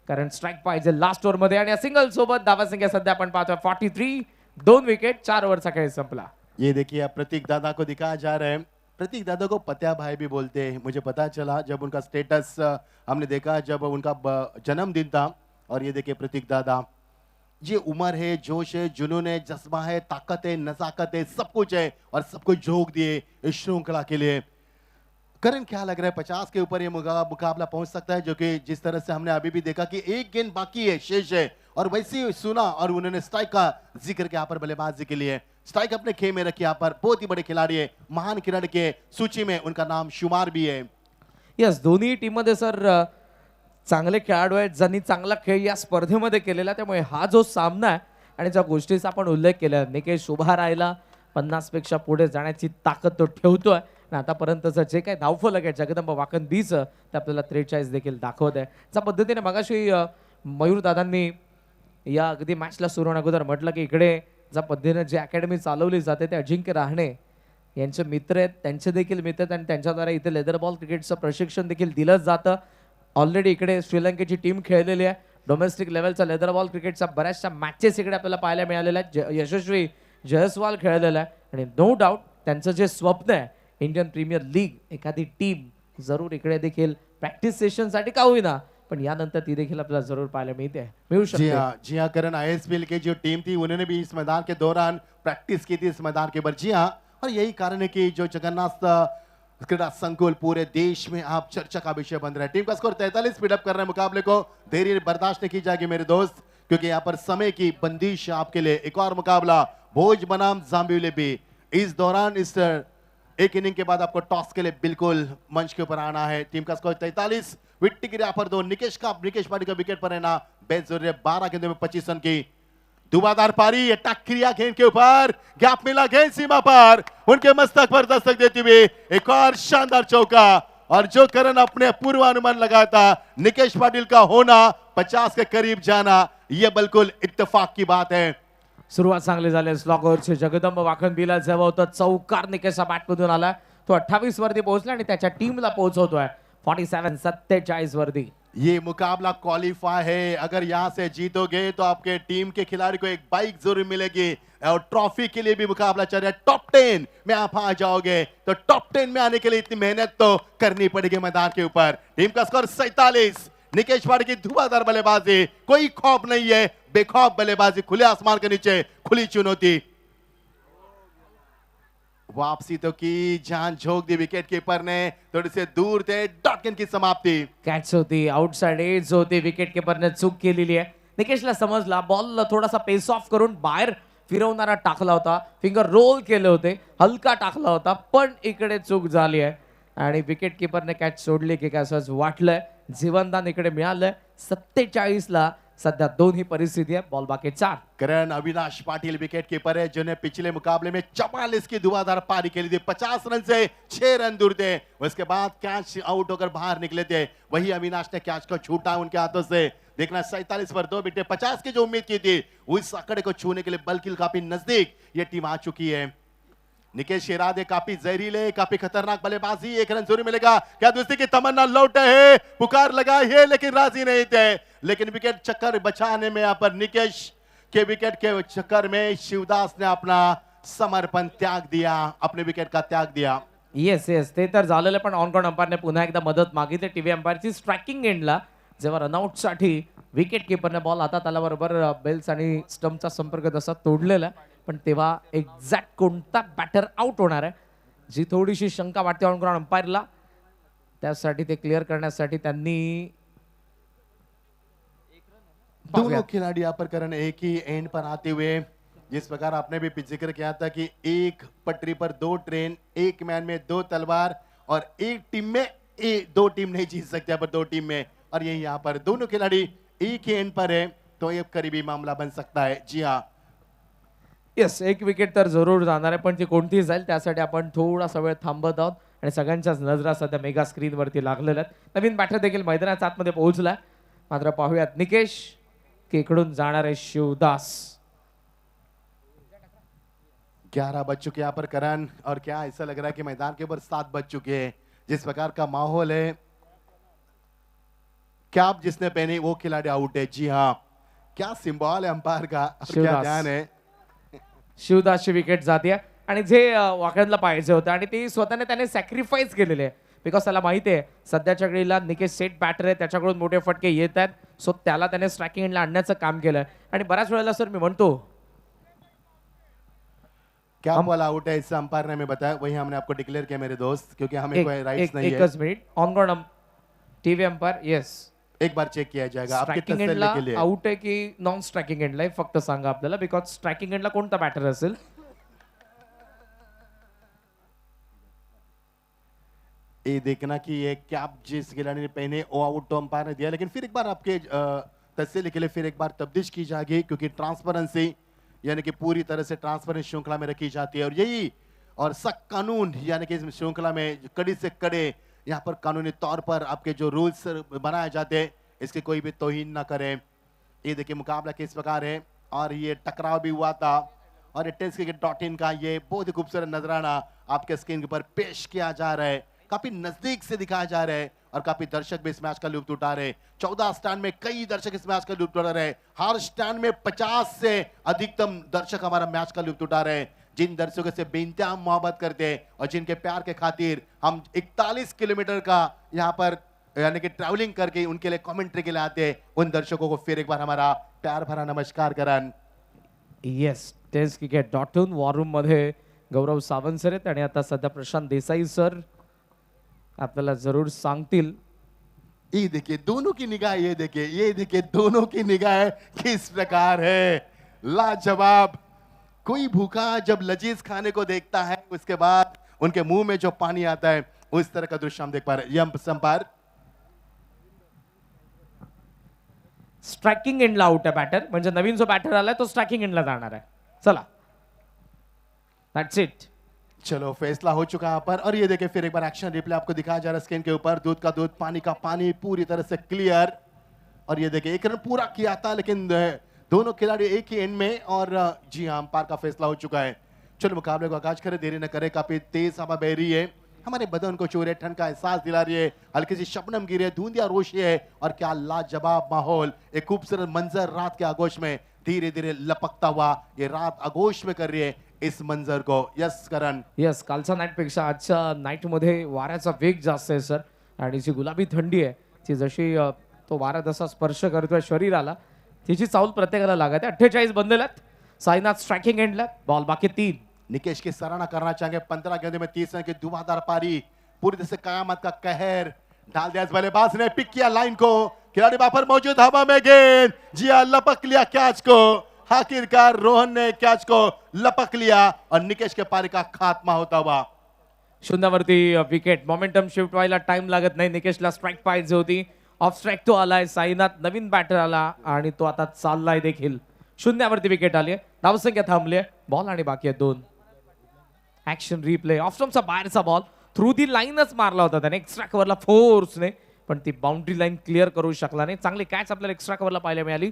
कारण स्ट्राईक पाहिजे लास्ट ओव्हर मध्ये, आणि या सिंगल सोबत धावा संख्या सध्या आपण पाहतोय 43. 2 विकेट, 4 ओव्हरचा खेळ संपला. ये देखिए अब प्रतीक दादा को दिखाया जा रहा है, प्रतीक दादा को पत्या भाई भी बोलते हैं, मुझे पता चला जब उनका स्टेटस हमने देखा जब उनका जन्मदिन था। और ये देखिए प्रतीक दादा, ये उम्र है, जोश है, जुनून है, जज्बा है, ताकत है, नजाकत है, सब कुछ है, और सब कुछ झोंक दिए इस श्रृंखला के लिए। करण क्या लग रहा है 50 के ऊपर ये मुकाबला पहुंच सकता है, जो कि जिस तरह से हमने अभी भी देखा कि एक गेंद बाकी है, शेष है, और वैसे ही सुना और उन्होंने स्ट्राइक का जिक्र किया यहाँ पर बल्लेबाजी के लिए। स्ट्राइक अपने खेमे में रखी, यहाँ पर बहुत ही बड़े खिलाड़ी है, महान खिलाड़ी के सूची में उनका नाम शुमार भी है। यस, दोन्ही टीम मध्ये सर चांगले खेळाडू आहेत, ज्यांनी चांगला खेळ या स्पर्धेमध्ये केलेला, त्यामुळे हा जो सामना आहे आणि ज्या गोष्टीचा आपण उल्लेख केला, निकेश उभा राहिला, 50 पेक्षा पुढे जाण्याची ताकद तो ठेवतोय, आणि आतापर्यंतचं जे काही धावफलक आहे जगदंब वाकन बीचं ते आपल्याला 43 देखील दाखवत आहे. ज्या पद्धतीने मगाशी मयूर दादांनी या अगदी मॅचला सुरू अगोदर म्हटलं की इकडे ज्या पद्धतीने जी अकॅडमी चालवली जाते ते अजिंक्य राहणे यांचे मित्र आहेत, त्यांचे देखील मित्र आहेत, आणि त्यांच्याद्वारे इथे लेदर बॉल क्रिकेटचं प्रशिक्षण देखील दिलं जातं. ऑलरेडी इकडे श्रीलंकेची टीम खेळलेली आहे, डोमेस्टिक लेवलचा लेदर बॉल क्रिकेटचा बऱ्याचशा मॅचेस इकडे आपल्याला पाहायला मिळालेल्या आहेत. यशस्वी जयस्वाल खेळलेला आहे, आणि नो डाऊट त्यांचं जे स्वप्न आहे इंडियन प्रीमियर लीग, एखादी टीम जरूर इकडे देखील प्रॅक्टिस सेशनसाठी का होईना पण यानंतर ती देखील आपल्याला जरूर पाहायला मिळू शकते. जी हाँ करण, आईएसपीएल की जो टीम थी उन्होंने भी इस मैदान के दौरान प्रैक्टिस की थी इस मैदान के ऊपर। जी हाँ, और यही कारण है कि जो जगन्नाथ क्रीडा संकुल पूरे देश में आप चर्चा का विषय बन रहा है। टीम का स्कोर 43 स्पीडअप कर रहे हैं मुकाबले को, देरी बर्दाश्त नहीं की जाएगी मेरे दोस्त, क्योंकि यहाँ पर समय की बंदिश आपके लिए। एक और मुकाबला भोज बनाम जाम्बिवली भी। इस दौरान इस एक इनिंग के बाद आपको टॉस के लिए बिल्कुल मंच के ऊपर आना है। टीम का स्कोर 43, विट्टी गिरा पर 2, निकेश पारी का विकेट पर रहना बेहद जरूरी है। 12 गेंदों में 25 रन की धुआंधार पारी, अटैक क्रिया गेंद के ऊपर, गैप मिला, गेंद सीमा पर, उनके मस्तक पर दस्तक देती हुई एक और शानदार चौका। और जो करण अपने पूर्वानुमान लगाया था निकेश पाटिल का होना 50 के करीब जाना, यह बिल्कुल इत्तेफाक की बात है। सुरुवात चांगली झाली स्लॉग ओव्हरची. जगदंब वाकन बिला जवळ होतं, चौकार निकेशा बॅटमधून आला, तो 28 वरती पोहोचला आणि त्याच्या टीमला पोहोचवतोय 47 वरती. ये मुकाबला क्वालिफाई है, अगर यहां से जीतोगे तो आपके टीम के खिलाड़ी को एक बाइक जरूर मिलेगी, और ट्रॉफी के लिए भी मुकाबला चल रहा है। टॉप 10 में आप आ जाओगे तो टॉप 10 में आने के लिए इतनी मेहनत तो करनी पड़ेगी मैदान के ऊपर। टीम का स्कोर 47, निकेश पाटिल की धुआंधार बल्लेबाजी, कोई खौफ नहीं है, बेखौफ बल्लेबाजी, खुले आसमान के नीचे खुली चुनौती। वापसी तो की, जान झोंक दी विकेट कीपर ने, थोड़ी से दूर थे, डॉटकिन की समाप्ति। कॅच होती, आउटसाइड एज होती, विकेट किपरने चूक केलेली आहे. निकेशला समजला, बॉल थोडासा पेस ऑफ करून बाहेर फिरवणारा टाकला होता, फिंगर रोल केले होते, हलका टाकला होता, पण इकडे चूक झाली आहे आणि विकेट किपरने कॅच सोडली की काय असं वाटलंय. जीवनदान इकडे मिळालंय. 47 ला सध्या 2 ही परिस्थिती आहे. बॉल बाकी 4. करण अविनाश पाटिल विकेट कीपर है जिन्हें पिछले मुकाबले में 44 की धुआंधार पारी खेली थी, 50 रन से 6 रन दूर थे। उसके बाद कैच आउट होकर बाहर निकले थे, वही अविनाश ने कैच को छूटा उनके हाथों से। देखना 47 पर 2 विकेट, 50 की जो उम्मीद की थी उस आंकड़े को छूने के लिए बल्कि काफी नजदीक ये टीम आ चुकी है। निकेश इरादे काफी जहरीले, काफी खतरनाक बल्लेबाजी, 1 रन जरूर मिलेगा। क्या दोस्ती की तमन्ना लौटे है, पुकार लगाई है लेकिन राजी नहीं थे। लेकिन विकेट चक्कर बचाने में यहाँ पर निकेश के विकेट के चक्कर में शिवदास ने अपना समर्पण त्याग दिया, अपने विकेट का त्याग दिया। येस येस, ते तर झालेलं, पण ऑन ग्राउंड अंपायरने पुन्हा एकदा मदत मागितली टीव्ही अंपायरची स्ट्रायकिंग एंडला, जेव्हा रनआउटसाठी विकेट किपरने बॉल हातात आल्याबरोबर बेल्स आणि स्टंपचा संपर्क तसा तोडलेला, पण तेव्हा एक्झॅक्ट कोणता बॅटर आउट होणार आहे जी थोडीशी शंका वाटते ऑन ग्राउंड अंपायरला, त्यासाठी ते क्लिअर करण्यासाठी त्यांनी दोनों खिलाड़ी यहाँ पर करण एक ही एंड पर आते हुए, जिस प्रकार आपने भी जिक्र किया था कि एक पटरी पर 2 ट्रेन, एक मैन में 2 तलवार, और एक टीम में 2 टीम नहीं जीत सकते यहाँ पर 2 टीम में, और यही यहाँ पर दोनों खिलाड़ी एक ही एंड पर है तो ये करीबी मामला बन सकता है। जी हाँ, येस, एक विकेट तर जरूर जाणार आहे, पण ती कोणती जाईल त्यासाठी आपण थोडासा वेळ थांबत आहोत आणि सगळ्यांच्याच नजरा सध्या मेगा स्क्रीनवरती लागलेल्या आहेत। नवीन बॅटर देखील मैदानाच्या आतमध्ये पोहोचलाय, मात्र पाहूयात निकेश की इकडून जाणार आहे शिवदास। 11 बज चुके यहाँ पर करण, और क्या ऐसा लग रहा है कि मैदान के ऊपर 7 बज चुके हैं। जिस प्रकार का माहौल है, कैप जिसने पहनी वो खिलाड़ी आउट है। जी हाँ, क्या सिंबल है अंपायर का, और क्या शिवदास। ध्यान है। शिवदासची विकेट जाते आणि जे वाकड्यांना पाहिजे होतं आणि ती स्वतःने त्याने सॅक्रिफाईस केलेले आहे, बिकॉज त्याला माहिती आहे सध्याच्या घडीला निकेश सेट बॅटर आहे, त्याच्याकडून मोठे फटके येत आहेत, सो त्याला त्याने स्ट्रायकिंग एंडला आणण्याचं काम केलंय। आणि बऱ्याच वेळेला सर मी म्हणतो क्या बॉल आउट है इससे अंपायर ने हमें बताया, वही हमने आपको डिक्लेयर किया मेरे दोस्त, क्योंकि हमें कोई राइट्स नहीं है। एकच minute, on ground TV umpire, yes, एक बार चेक किया जाएगा आपके स्ट्रायकिंग तसल्ली एंडला के लिए। आउट आहे की नॉन स्ट्रायकिंग एंडला आहे फक्त सांगा आपल्याला, बिकॉज स्ट्रायकिंग एंडला कोणता बॅटर असेल। ये देखना कि ये कैप जिस खिलाड़ी ने पहने वो आउट तो अंपायर ने दिया, लेकिन फिर एक बार आपके तसल्ली के लिए फिर एक बार तब्दीश की जाएगी, क्योंकि ट्रांसपेरेंसी यानी कि पूरी तरह से ट्रांसपेरेंस श्रृंखला में रखी जाती है, और यही और सख्त कानून यानी कि इस श्रृंखला में कड़ी से कड़े यहाँ पर कानूनी तौर पर आपके जो रूल्स बनाए जाते हैं इसकी कोई भी तौहीन ना करें। ये देखिए मुकाबला किस प्रकार है, और ये टकराव भी हुआ था, और ये टेस्ट क्रिकेट .in का ये बहुत ही खूबसूरत नजराना आपके स्क्रीन के ऊपर पेश किया जा रहा है, काफी नजदीक से दिखाया जा रहा है, और काफी दर्शक भी इस मैच का लुत्फ उठा रहे हैं। 14 स्टैंड में कई दर्शक इस मैच का लुत्फ उठा रहे हैं, हर स्टैंड में 50 से अधिकतम दर्शक हमारा मैच का लुत्फ उठा रहे हैं, जिन दर्शकों से बेइंतहा मोहब्बत करते हैं और जिनके प्यार के खातिर हम 41 किलोमीटर का यहाँ पर यानी कि ट्रैवलिंग करके उनके लिए कमेंट्री के लिए आते हैं, उन दर्शकों को फिर एक बार हमारा प्यार भरा नमस्कार Karan. Yes, test cricket .in war room मध्ये गौरव सावंत सर आहेत आणि आता सध्या प्रशांत देसाई सर आपल्याला जरूर सांगतील। ये देखिए दोनों की निगाह, ये देखिए दोनों की निगाह किस प्रकार है, लाजवाब। कोई भूखा जब लजीज खाने को देखता है उसके बाद उनके मुंह में जो पानी आता है, उस तरह का दृश्य हम देख पा रहे हैं। यम संपार स्ट्रायकिंग एंडला आउट आहे बॅटर, म्हणजे नवीन जो बॅटर आलाय तो स्ट्रायकिंग एंडला जाणार आहे। चला, दॅट्स इट। चलो फैसला हो चुका यहाँ पर, और ये देखिए फिर एक बार एक्शन रिप्ले आपको दिखाया जा रहा है स्क्रीन के ऊपर। दूध का दूध, पानी का पानी, पूरी तरह से क्लियर। और ये देखिए 1 रन पूरा किया था, लेकिन दोनों खिलाड़ी एक ही एंड में, और जी हाँ अंपायर का फैसला हो चुका है। चलो मुकाबले को आगाज करें, देरी न करें, काफी तेज हवा बह रही है, हमारे बदन को चोरे ठंड का एहसास दिला रही है, हल्की सी शबनम गिरी है, धुंधिया रोशनी है, और क्या लाजवाब माहौल, एक खूबसूरत मंजर रात के आगोश में धीरे धीरे लपकता हुआ ये रात आगोश में कर रही है इस मंजर को। यस करण, यस, कालच्या नाईट पेक्षा आजच्या नाईट मध्ये वाऱ्याचा वेग जास्त आहे सर, आणि जी गुलाबी थंडी आहे ती जशी तो वारा जसा स्पर्श करतोय शरीराला, तिची चावल प्रत्येकाला लागत आहे। 48 बनलेल्यात, साईनाथ स्ट्रायकिंग एंडला, बॉल बाकी 3। निकेश की सराहना करना चाहेंगे, 15 गेंदों में 30 रन की धुआंधार पारी, पूरी तरह से कयामत का कहर डाल दिया इस बल्लेबाज ने, पिक किया लाइन को, खिलाड़ी वहां पर मौजूद, हवा में गेंद, जिया लपक लिया कैच को, आखिरकार रोहन ने कैच को लपक लिया, और निकेश के पारी का खात्मा होता हुआ। शून्यावरती विकेट, मोमेंटम शिफ्ट व्हायला टाइम लागत नाही, निकेशला स्ट्राइक पाहिजे होती, ऑफ स्ट्राईक तो आलाय. साईनाथ नवीन बॅटर आला आणि तो आता चाललाय देखील. शून्यावरती विकेट आली आहे. धावसंख्या थांबली आहे. बॉल आणि बाकी आहेत 2. Action replay. ऑफ स्टंपचा बाहेरचा बॉल थ्रू दी लाईनच मारला होता त्याने एक्स्ट्रा कव्हरला फोर्सने, पण ती बाउंड्री लाईन क्लिअर करू शकला नाही. चांगली कॅच आपल्याला एक्स्ट्रा कव्हरला पाहायला मिळाली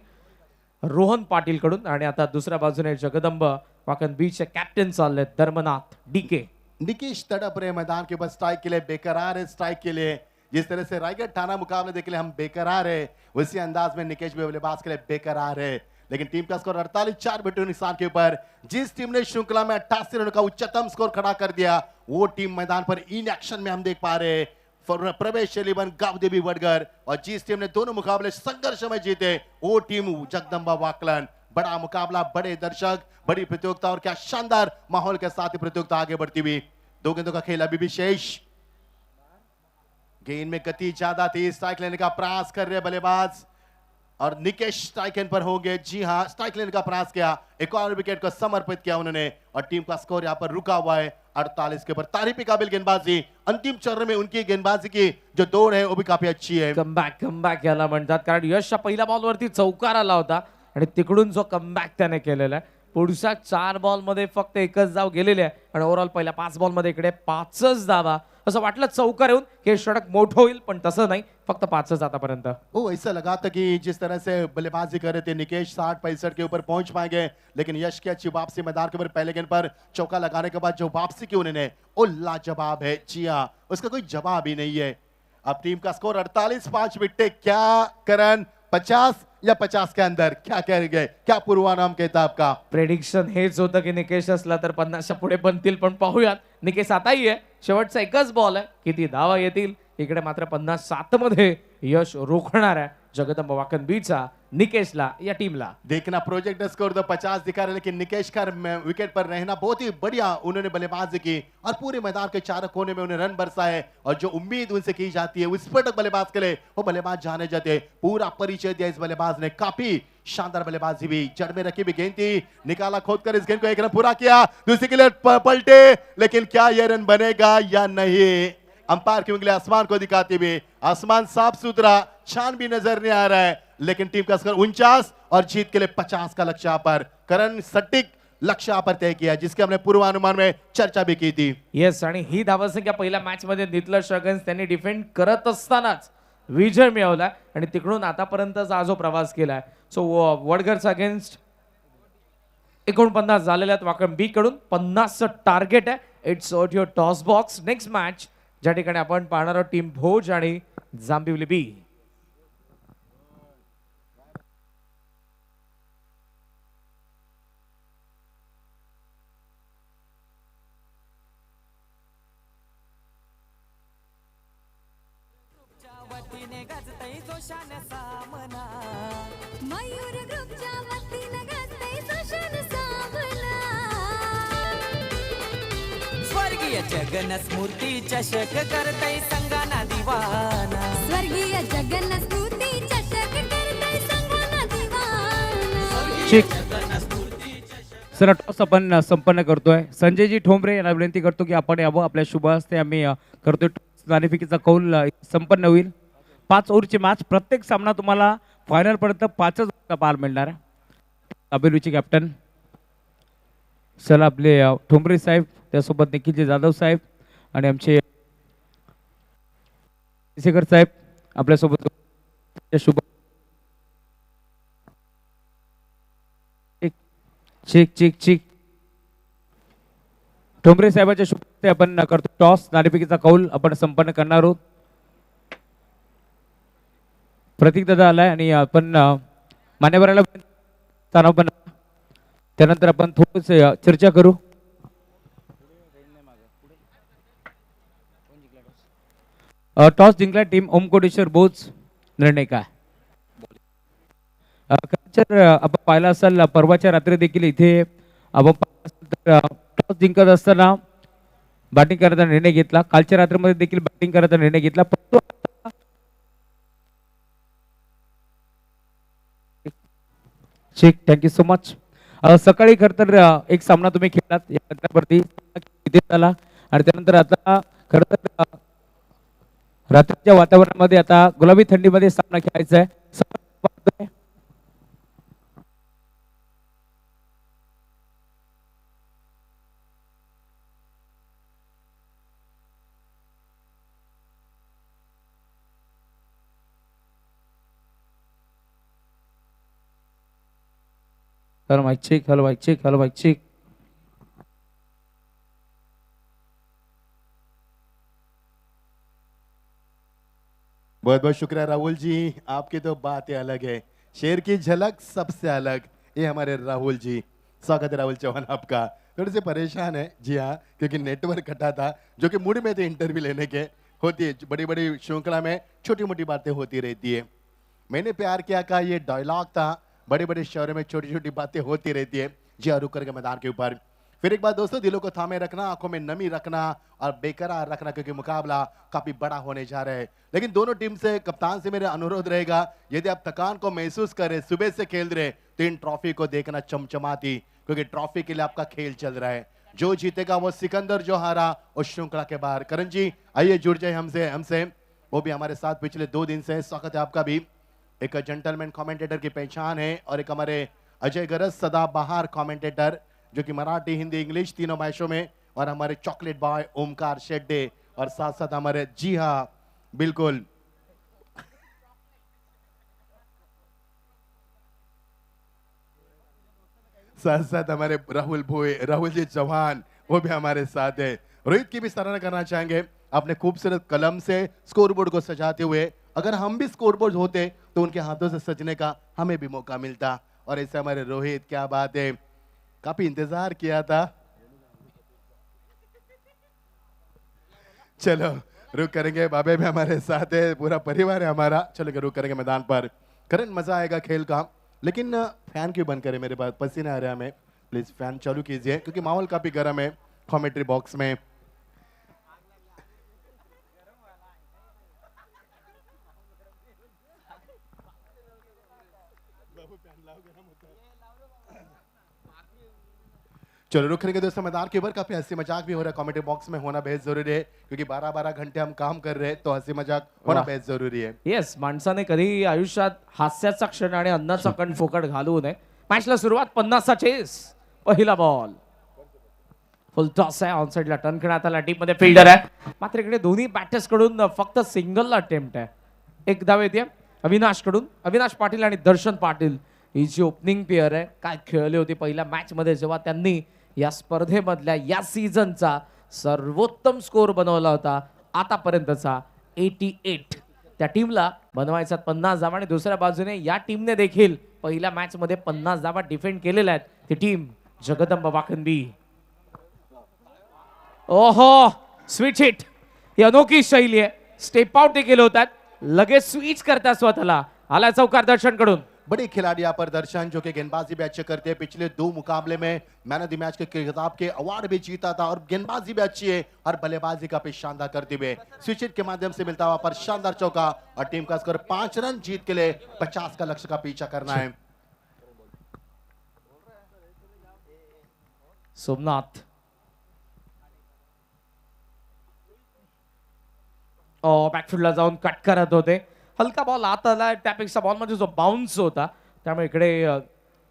रोहन पाटील कडून. आणि आता दुसऱ्या बाजूने जगदंब वाकण बीच कॅप्टन चालले धर्मनाथ डीके. निकेश तड़प रहे मैदान के ऊपर, स्ट्राइक के लिए बेकरार है. स्ट्राइक के लिए जिस तरह से रायगढ़ ठाणा मुकाबले देख लिए हम बेकरार है, उसी अंदाज में निकेश भी बल्लेबाज के लिए बेकरार है. लेकिन टीम का स्कोर 48-4 विकेटों नुकसान के ऊपर. जिस टीम ने श्रृंखला में 88 रनों का उच्चतम स्कोर खड़ा कर दिया, वो टीम मैदान पर इन एक्शन में हम देख पा रहे हैं. प्रवेश शैलीबन गावदेवी वडगर. और जिस टीम ने दोनों मुकाबले संघर्ष में जीते, वो टीम जगदंबा वाकलन. बड़ा मुकाबला, बड़े दर्शक, बड़ी प्रतियोगिता और क्या शानदार माहौल के साथ ही प्रतियोगिता आगे बढ़ती हुई. 2 गेंदों का खेल अभी भी शेष. गेंद में गति ज्यादा थी. स्ट्राइक लेने का प्रयास कर रहे बल्लेबाज और निकेश स्ट्राइक एंड पर होंगे. जी हां, स्ट्राइक लेने का प्रयास किया. एक और विकेट को समर्पित किया उन्होंने और टीम का स्कोर यहां पर रुका हुआ है 48 के ऊपर. तारीफ काबिल गेंदबाजी. अंतिम चरण में उनकी गेंदबाजी की जो दौड़ है वो भी काफी अच्छी है. कमबॅक याला म्हणतात, कारण यशच्या पहिल्या बॉलवरती चौकार आला होता आणि तिकडून जो कमबॅक त्याने केलेला आहे. पुढच्या 4 बॉलमध्ये फक्त एकच धाव गेलेली आहे आणि ओव्हरऑल पहिल्या 5 बॉलमध्ये इकडे 5च धावा. असं वाटलं चौकार येऊन की षटक मोठं होईल, पण तसं नाही, फक्त 5च आतापर्यंत. वो ऐसा लगा था कि जिस तरह से बल्लेबाजी कर रहे थे निकेश 60-65 के ऊपर पहुंच पाएंगे, लेकिन यश की अच्छी वापसी मैदान के ऊपर. पहले गेंद पर चौका लगाने के बाद जो वापसी की उन्होंने, वो लाजवाब है. जी हां, उसका कोई जवाब ही नहीं है. अब टीम का स्कोर 48-5 विकेट. क्या करण 50 या 50 के अंदर क्या कहेंगे, क्या पूर्वानुमान कहता आपका? प्रेडिक्शन हेच होतं की निकेश असला तर 50च्या पुढे बनतील, पण पाहूयात. निकेश आताही आहे. शेवटचा एकच बॉल आहे. किती धावा येतील? इकडे मात्र 57 मध्ये यश रोखणार आहे जगदंब वाकण बीचा निकेशला या टीमला. देखना प्रोजेक्ट स्कोर तो 50 दिखा रहे, लेकिन निकेश का विकेट पर रहना बहुत ही बढ़िया उन्होंने बल्लेबाजी की और पूरे मैदान के चारों कोने में उन्हें रन बरसाए. और जो उम्मीद उनसे की जाती है उस पर बल्लेबाज के लिए वो बल्लेबाज जाने जाते हैं. पूरा परिचय दिया इस बल्लेबाज ने. काफी शानदार बल्लेबाजी भी. जड़ में रखी भी गेंद थी, निकाला खोदकर इस गेंद को एक रन पूरा किया. दूसरी के लिए पलटे, लेकिन क्या यह रन बनेगा या नहीं? अंपायर की उंगली आसमान को दिखाते हुए. आसमान साफ सुथरा, छान भी नजर नहीं आ रहा है, लेकिन टीम का स्कोर 49 और जीत के लिए 50 का लक्ष्य यहाँ पर करण सटीक लक्ष्य यहाँ पर तय किया, जिसके हमने पूर्वानुमान में चर्चा भी की थी. येस, आणि ही धावसंख्या पहिल्या मॅच मध्ये नितलर शगन्स त्यांनी डिफेंड करत असतानाच विजय मिळवला आणि तिकडून आतापर्यंतचा जो प्रवास केलाय. सो वडगरचा अगेन्स्ट 49 झालेल्या आहेत वाकण बी कडून. 50चं टार्गेट आहे. It's out your toss box. Next match ज्या ठिकाणी आपण पाहणार आहोत टीम भोज आणि जांभिवली बी. मयूर ग्रुपच्या वतीने गाजतंय सुशान सामना. स्वर्गीय जगन स्मृती चषक करतय संगाना दिवाना. स्वर्गीय जगन स्मृती चषक करतंय संगाना दिवाना. सर टॉस आपण संपन्न करतोय. संजयजी ठोंबरे यांना विनंती करतो की आपण यावं. आपल्या शुभ हस्ते आम्ही करतोय. नाणेफेकीचा कौल संपन्न होईल. 5 ओव्हरची मॅच. प्रत्येक सामना तुम्हाला फायनल पर्यंत 5च ओव्हरचा पार मिळणार आहे. अभिरुची कॅप्टन सर आपले ठोंबरे साहेब, त्यासोबत निखिलजी जाधव साहेब आणि आमचे शेखर साहेब आपल्यासोबत शुभ. चिक चिक चिक ठोंबरे साहेबांच्या शुभेच्छा आपण करतो. टॉस नाणेफेकीचा कौल आपण संपन्न करणार आहोत. प्रतीक दादा आलाय आणि आपण मान्यवराला पण त्यानंतर आपण थोडस चर्चा करू. टॉस जिंकला टीम ओमकोटेश्वर बोज. निर्णय काय? आपण पाहिला असाल परवाच्या रात्री देखील इथे आपण टॉस जिंकत असताना बॅटिंग करायचा निर्णय घेतला. कालच्या रात्रीमध्ये देखील बॅटिंग करायचा निर्णय घेतला. ठीक, थँक्यू सो मच. सकाळी खरं तर एक सामना तुम्ही खेळलात या झाला आणि त्यानंतर आता खरं तर रात्रीच्या वातावरणामध्ये आता गुलाबी थंडीमध्ये सामना खेळायचा आहे. Hello mike check, hello mike check, hello mike check. बहुत बहुत शुक्रिया राहुल जी, आपकी तो बात ही अलग है, शेर की झलक सबसे अलग, ये हमारे राहुल जी। स्वागत है राहुल चौहान आपका। थोड़े से परेशान है जी हाँ, क्योंकि नेटवर्क कटा था, जो कि मूड में थे इंटरव्यू लेने के। होती है बड़ी बड़ी श्रृंखला में छोटी मोटी बातें होती रहती है। मैंने प्यार किया का ये डायलॉग था, बड़े बड़े शहरों में छोटी छोटी बातें होती रहती है। जी हाँ, रुक करके मैदान के ऊपर फिर एक बार दोस्तों, दिलों को थामे रखना, आंखों में नमी रखना और बेकरार रखना, क्योंकि मुकाबला काफी बड़ा होने जा रहा है। लेकिन दोनों टीम से, कप्तान से मेरा अनुरोध रहेगा, यदि आप थकान को महसूस करें, सुबह से खेल रहे, तो इन ट्रॉफी को देखना चमचमाती, क्योंकि ट्रॉफी के लिए आपका खेल चल रहा है। जो जीतेगा वो सिकंदर, जो हारा उस श्रृंखला के बाहर। करण जी आइए जुड़ जाए हमसे हमसे वो भी हमारे साथ पिछले 2 दिन से। स्वागत है आपका भी। एक जेंटलमैन कमेंटेटर की पहचान है, और एक हमारे अजय गरज सदाबहार कमेंटेटर, जो कि मराठी, हिंदी, इंग्लिश तीनों मैचों में, और हमारे चॉकलेट बॉय ओमकार शेड्डे, और साथ साथ हमारे, जी हाँ बिल्कुल, साथ साथ हमारे राहुल भोए, राहुल जी चौहान, वो भी हमारे साथ है। रोहित की भी सराहना करना चाहेंगे, अपने खूबसूरत कलम से स्कोरबोर्ड को सजाते हुए। अगर हम भी स्कोरबोर्ड होते तो उनके हाथों से सजने का हमें भी मौका मिलता। और ऐसे हमारे रोहित, क्या बात है, काफी इंतजार किया था। चलो रुक करेंगे, बाबे भी हमारे साथ है, पूरा परिवार है हमारा। चलो रुक करेंगे मैदान पर। करण, मजा आएगा खेल का, लेकिन फैन क्यों बंद करे, मेरे पास पसीना आ रहा है हमें। प्लीज फैन चालू कीजिए, क्योंकि माहौल काफी गर्म है कमेंट्री बॉक्स में। चलो रुक करेंगे दोस्तों, मैदान के ऊपर काफी हंसी मजाक भी हो रहा है, कमेंट्री बॉक्स में होना बेहद जरूरी है, क्योंकि 12-12 घंटे हम काम कर रहे हैं, तो हंसी मजाक होना वाह. बेहद जरूरी है। येस, माणसाने कधी आयुष्यात हास्याचा क्षण आणि अन्नाचा कण फुकट घालवू नये. मॅचला सुरुवात 50चा चेस. पहिला बॉल फुल टॉस आहे, ऑन साइडला टर्न करण्यात आला, टीम मध्ये फिल्डर आहे, मात्र इकडे दोन्ही बॅटर्स कडून फक्त सिंगल अटेम्प्ट आहे. एक धाव येते अविनाश कडून, अविनाश पाटील आणि दर्शन पाटील ही जी ओपनिंग पेअर आहे, काय खेळली होती पहिल्या मॅच मध्ये, जेव्हा त्यांनी या स्पर्धेमधल्या या सीझनचा सर्वोत्तम स्कोर बनवला होता आतापर्यंतचा 88. त्या टीमला बनवायचा 50 धावा, आणि दुसऱ्या बाजूने या टीमने देखील पहिल्या मॅच मध्ये 50 धावा डिफेंड केलेल्या आहेत. ती टीम जगदंब वाखनबी. ओहो, स्विच हिट, ही अनोखी शैली आहे. स्टेप आउट देखील होतात, लगेच स्विच करतात स्वतःला. आला चौकार दर्शन कडून. बड़े खिलाड़ी यहाँ पर दर्शन, जो कि गेंदबाजी भी अच्छे करते हैं, पिछले 2 मुकाबले में मैन ऑफ द मैच के खिताब के अवार्ड भी जीता था, और गेंदबाजी भी अच्छी है और बल्लेबाजी का भी शानदार करते हुए स्विच हिट के माध्यम से मिलता हुआ पर शानदार चौका, और टीम का स्कोर 5 रन जीत के लिए 50 का लक्ष्य का पीछा करना है। सोमनाथ बॅकफील्डला जाऊन कट करत होते, हलका बॉल आत आला, त्यापेक्षा बॉल मध्ये जो बाउन्स होता, त्यामुळे इकडे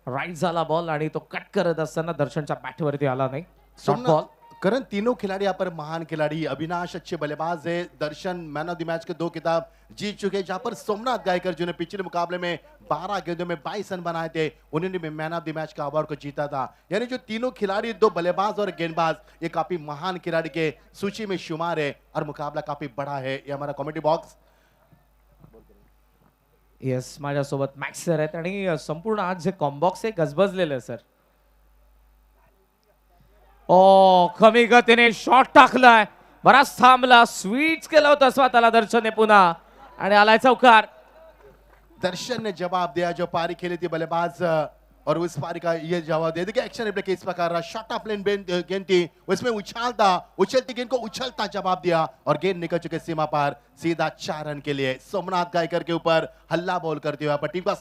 राईट झाला बॉल, आणि तो कट करत असताना दर्शनच्या बॅटवरती आला नाही. Short ball. करण, तीनों खिलाड़ी यहाँ पर महान खिलाड़ी, अविनाश अच्छे बल्लेबाज है, दर्शन मैन ऑफ द मैच के 2 खिताब जीत चुके हैं, जहां पर सोमनाथ गायकर, जिन्होंने पिछले मुकाबले में 12 गेंदों में 22 रन बनाए थे, उन्होंने भी मैन ऑफ द मैच का अवार्ड को जीता था। यानी जो तीनों खिलाड़ी, 2 बल्लेबाज और गेंदबाज, ये काफी महान खिलाड़ी के सूची में शुमार है, और मुकाबला काफी बड़ा है। ये हमारा कमेंट्री बॉक्स। येस, माझ्यासोबत मॅक्स सर आहेत, आणि संपूर्ण आज जे कॉम्बॉक्स आहे गजबजलेलं आहे सर. कमी गतीने शॉट टाकलाय, बराच थांबला, स्वीच केला होता स्वतःला दर्शनने पुन्हा, आणि आलाय चौकार. दर्शन ने जवाब दिया, जो पारी खेली थी बल्लेबाज, और उस पारी का ये जवाब दे देखिए, एक्शन रिप्ले के इस प्रकार रहा, शॉट ऑफ लेन गेंद थी, उसमें उछलती गेंद को उछलता जवाब दिया, और गेंद निकल चुके सीमा पार, सीधा 4 रन के लिए। सोमनाथ गायकर के ऊपर हल्ला बॉल करते हुए पर टीम का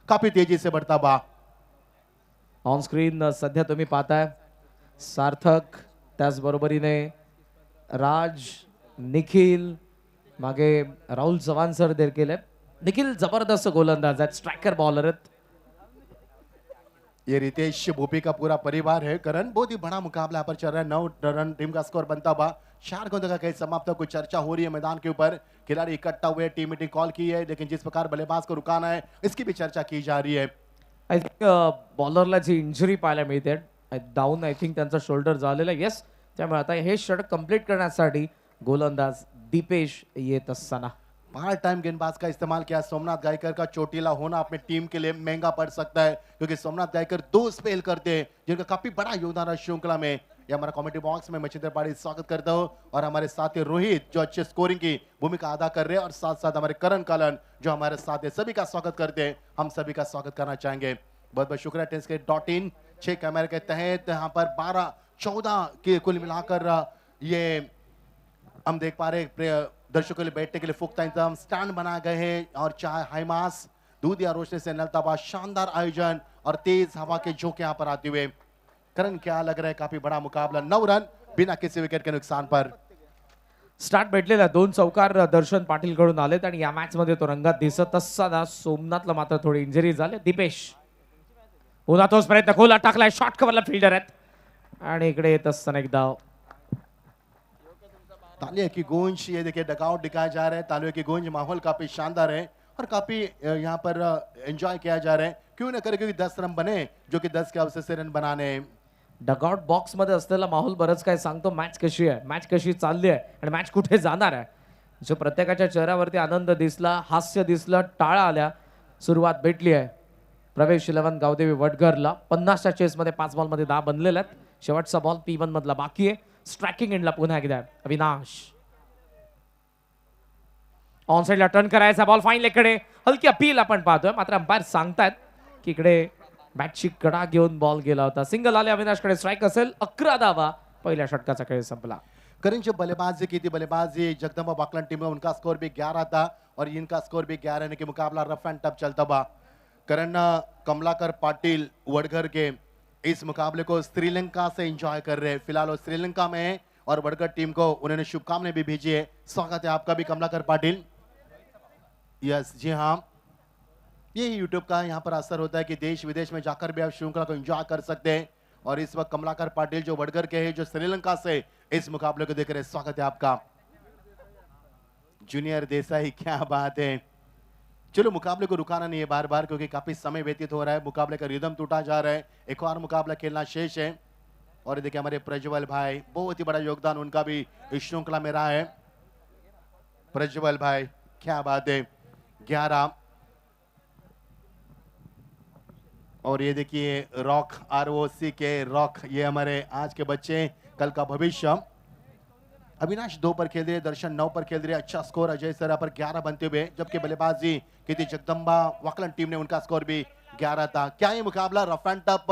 काफी तेजी से बढ़ता बा। ऑन स्क्रीन सध्या तुम्ही पाहताय सार्थक, त्याचबरोबरीने राज, निखिल, मागे राहुल चव्हाण सर देखील आहेत. निखिल जबरदस्त गोलंदाज आहेत, स्ट्रायकर बॉलर आहेत. ये रितेश भूपी का पूरा परिवार है करण बहुत ही बड़ा मुकाबला यहाँ पर चल रहा है 9 रन टीम का स्कोर बनता हुआ 4 गेंदों का खेल समाप्त, कुछ चर्चा हो रही है मैदान के ऊपर, खिलाड़ी इकट्ठा हुए टीम मीटिंग कॉल की है, लेकिन जिस प्रकार बल्लेबाज को रुकाना है इसकी भी चर्चा की जा रही है. आय थिंक बॉलरला जी इंजुरी पाहायला मिळते डाऊन, आय थिंक त्यांचा शोल्डर झालेला आहे. येस, त्यामुळे आता हे षटक कंप्लीट करण्यासाठी गोलंदाज दीपेश येत असताना. पार्ट टाइम गेंदबाज का इस्तेमाल किया सोमनाथ गायकर का चोटीला होना अपने टीम के लिए महंगा पड़ सकता है, क्योंकि सोमनाथ गायकर 2 स्पेल करते हैं जिनका काफी बड़ा योगदान है श्रृंखला में. ये हमारा कमेंट्री बॉक्स में मचिंदर पाड़ी स्वागत करता हूँ, और हमारे साथ ही रोहित जो अच्छे स्कोरिंग की भूमिका अदा कर रहे हैं, और साथ साथ हमारे करण कालन जो हमारे साथ है, सभी का स्वागत करते हैं. हम सभी का स्वागत करना चाहेंगे. बहुत बहुत शुक्रिया. टेंस के .in 6 कैमरे के तहत यहाँ पर 12-14 के कुल मिलाकर ये हम देख पा रहे हैं दर्शकों के लिए बैठने के लिए पुख्ता इंतजाम स्टैंड बनाए गए हैं, और चाय हाईमास दूध या रोशनी से नलता हुआ शानदार आयोजन और तेज हवा के झोंके यहाँ पर आते हुए. करण क्या लग रहा है, काफी बड़ा मुकाबला, 9 रन बिना किसी विकेट के नुकसान पर. स्टार्ट भेटलेला 2 चौकार दर्शन पाटील कडून आलेत आणि या मॅच मध्ये तो रंगात दिसत असताना सोमनाथला मात्र थोडी इंजरी झाली. दीपेश पुन्हा तोच प्रयत्न, खोला टाकलाय, शॉर्ट कव्हरला फिल्डर आहेत आणि इकडे येत असताना एक धाव. तालियों की गूंज, ये देखिए डकआउट दिखाया जा रहा है, तालियों की गूंज, माहौल काफी शानदार है और काफी यहाँ पर एंजॉय किया जा रहा है. क्यों ना करे, क्योंकि 10 रन बने जो कि 10 के अवसर से रन बनाने हैं. डगआउट बॉक्स मध्ये असलेला माहोल बरंच काय सांगतो. मॅच कशी आहे, मॅच कशी चालली आहे आणि मॅच कुठे जाणार आहे. जो प्रत्येकाच्या चेहऱ्यावरती आनंद दिसला, हास्य दिसलं, टाळा आल्या. सुरुवात भेटली आहे प्रवेश 11 गावदेवी वडघरला. 50च्या चेसमध्ये 5 बॉलमध्ये 10 बनलेले आहेत. शेवटचा बॉल P1 मधला बाकी आहे. स्ट्रायकिंग एंडला पुन्हा एकदा अविनाश ऑन साइडला टर्न करायचा बॉल फाईन लेगकडे, हलकी अपील आपण पाहतोय. मात्र अंपायर सांगतायत की इकडे बॅटची कडा घेऊन बॉल गेला होता. सिंगल आले अविनाशकडे, स्ट्राईक असेल. 11 धावा, पहिल्या षटकाचा खेळ संपला. करण जो बल्लेबाजी की थी, बल्लेबाजी जगदम्बा वाकलन टीम में उनका स्कोर भी 11 था और इनका स्कोर भी 11 रहने के मुकाबला रफ एंड टफ चलता हुआ. करण कमलाकर पाटिल वडघर के इस मुकाबले को श्रीलंका से एंजॉय कर रहे हैं. फिलहाल वो श्रीलंका में है और वडघर टीम को उन्होंने शुभकामनाएं भी भेजी है. स्वागत है आपका भी कमलाकर पाटिल. यस जी हाँ, ये यूट्यूब का यहाँ पर असर होता है कि देश विदेश में जाकर भी आप श्रृंखला को एंजॉय कर सकते हैं. और इस वक्त कमलाकर पाटिल जो वडघर के हैं, जो श्रीलंका से इस मुकाबले को देख रहे हैं, स्वागत है आपका. जूनियर देसाई, क्या बात है. चलो मुकाबले को रुकाना नहीं है बार बार, क्योंकि काफी समय व्यतीत हो रहा है, मुकाबले का रिदम टूटा जा रहा है. एक और मुकाबला खेलना शेष है. और देखिए हमारे प्रज्वल भाई, बहुत ही बड़ा योगदान उनका भी इस श्रृंखला में रहा है. प्रज्वल भाई, क्या बात है. 11 और ये देखिए रॉक, ROC के रॉक, ये हमारे आज के बच्चे, कल का भविष्य. अविनाश 2 पर खेल रहे, दर्शन 9 पर खेल रहे. अच्छा स्कोर अजय सर पर 11 बनते हुए, जबकि बल्लेबाजी की थी जगदम्बा वाकलन टीम ने, उनका स्कोर भी 11 था. क्या ये मुकाबला रफ एंड टफ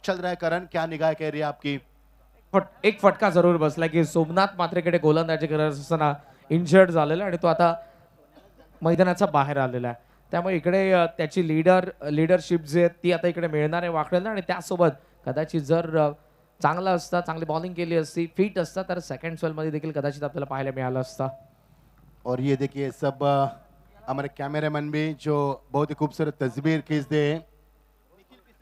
चल रहा है करण, क्या निगाह कह रही है आपकी. एक फटका जरूर बसला की सोमनाथ मात्रेकडे गोलंदाजी करत असताना इंजर्ड झालेला आणि तो आता मैदानाचा बाहेर आलेला आहे. त्यामुळे इकडे त्याची लीडरशिप जी आहे ती आता इकडे मिळणार आहे वाकडेला. आणि त्यासोबत कदाचित जर चांगला असता, चांगली बॉलिंग केली असती, फिट असता, तर सेकंड स्पेल मध्ये देखील कदाचित आपल्याला पाहायला मिळालं असता. और ये देखिए सब हमारे कैमरामैन भी जो बहुत ही खूबसूरत तस्वीर खींचते हैं,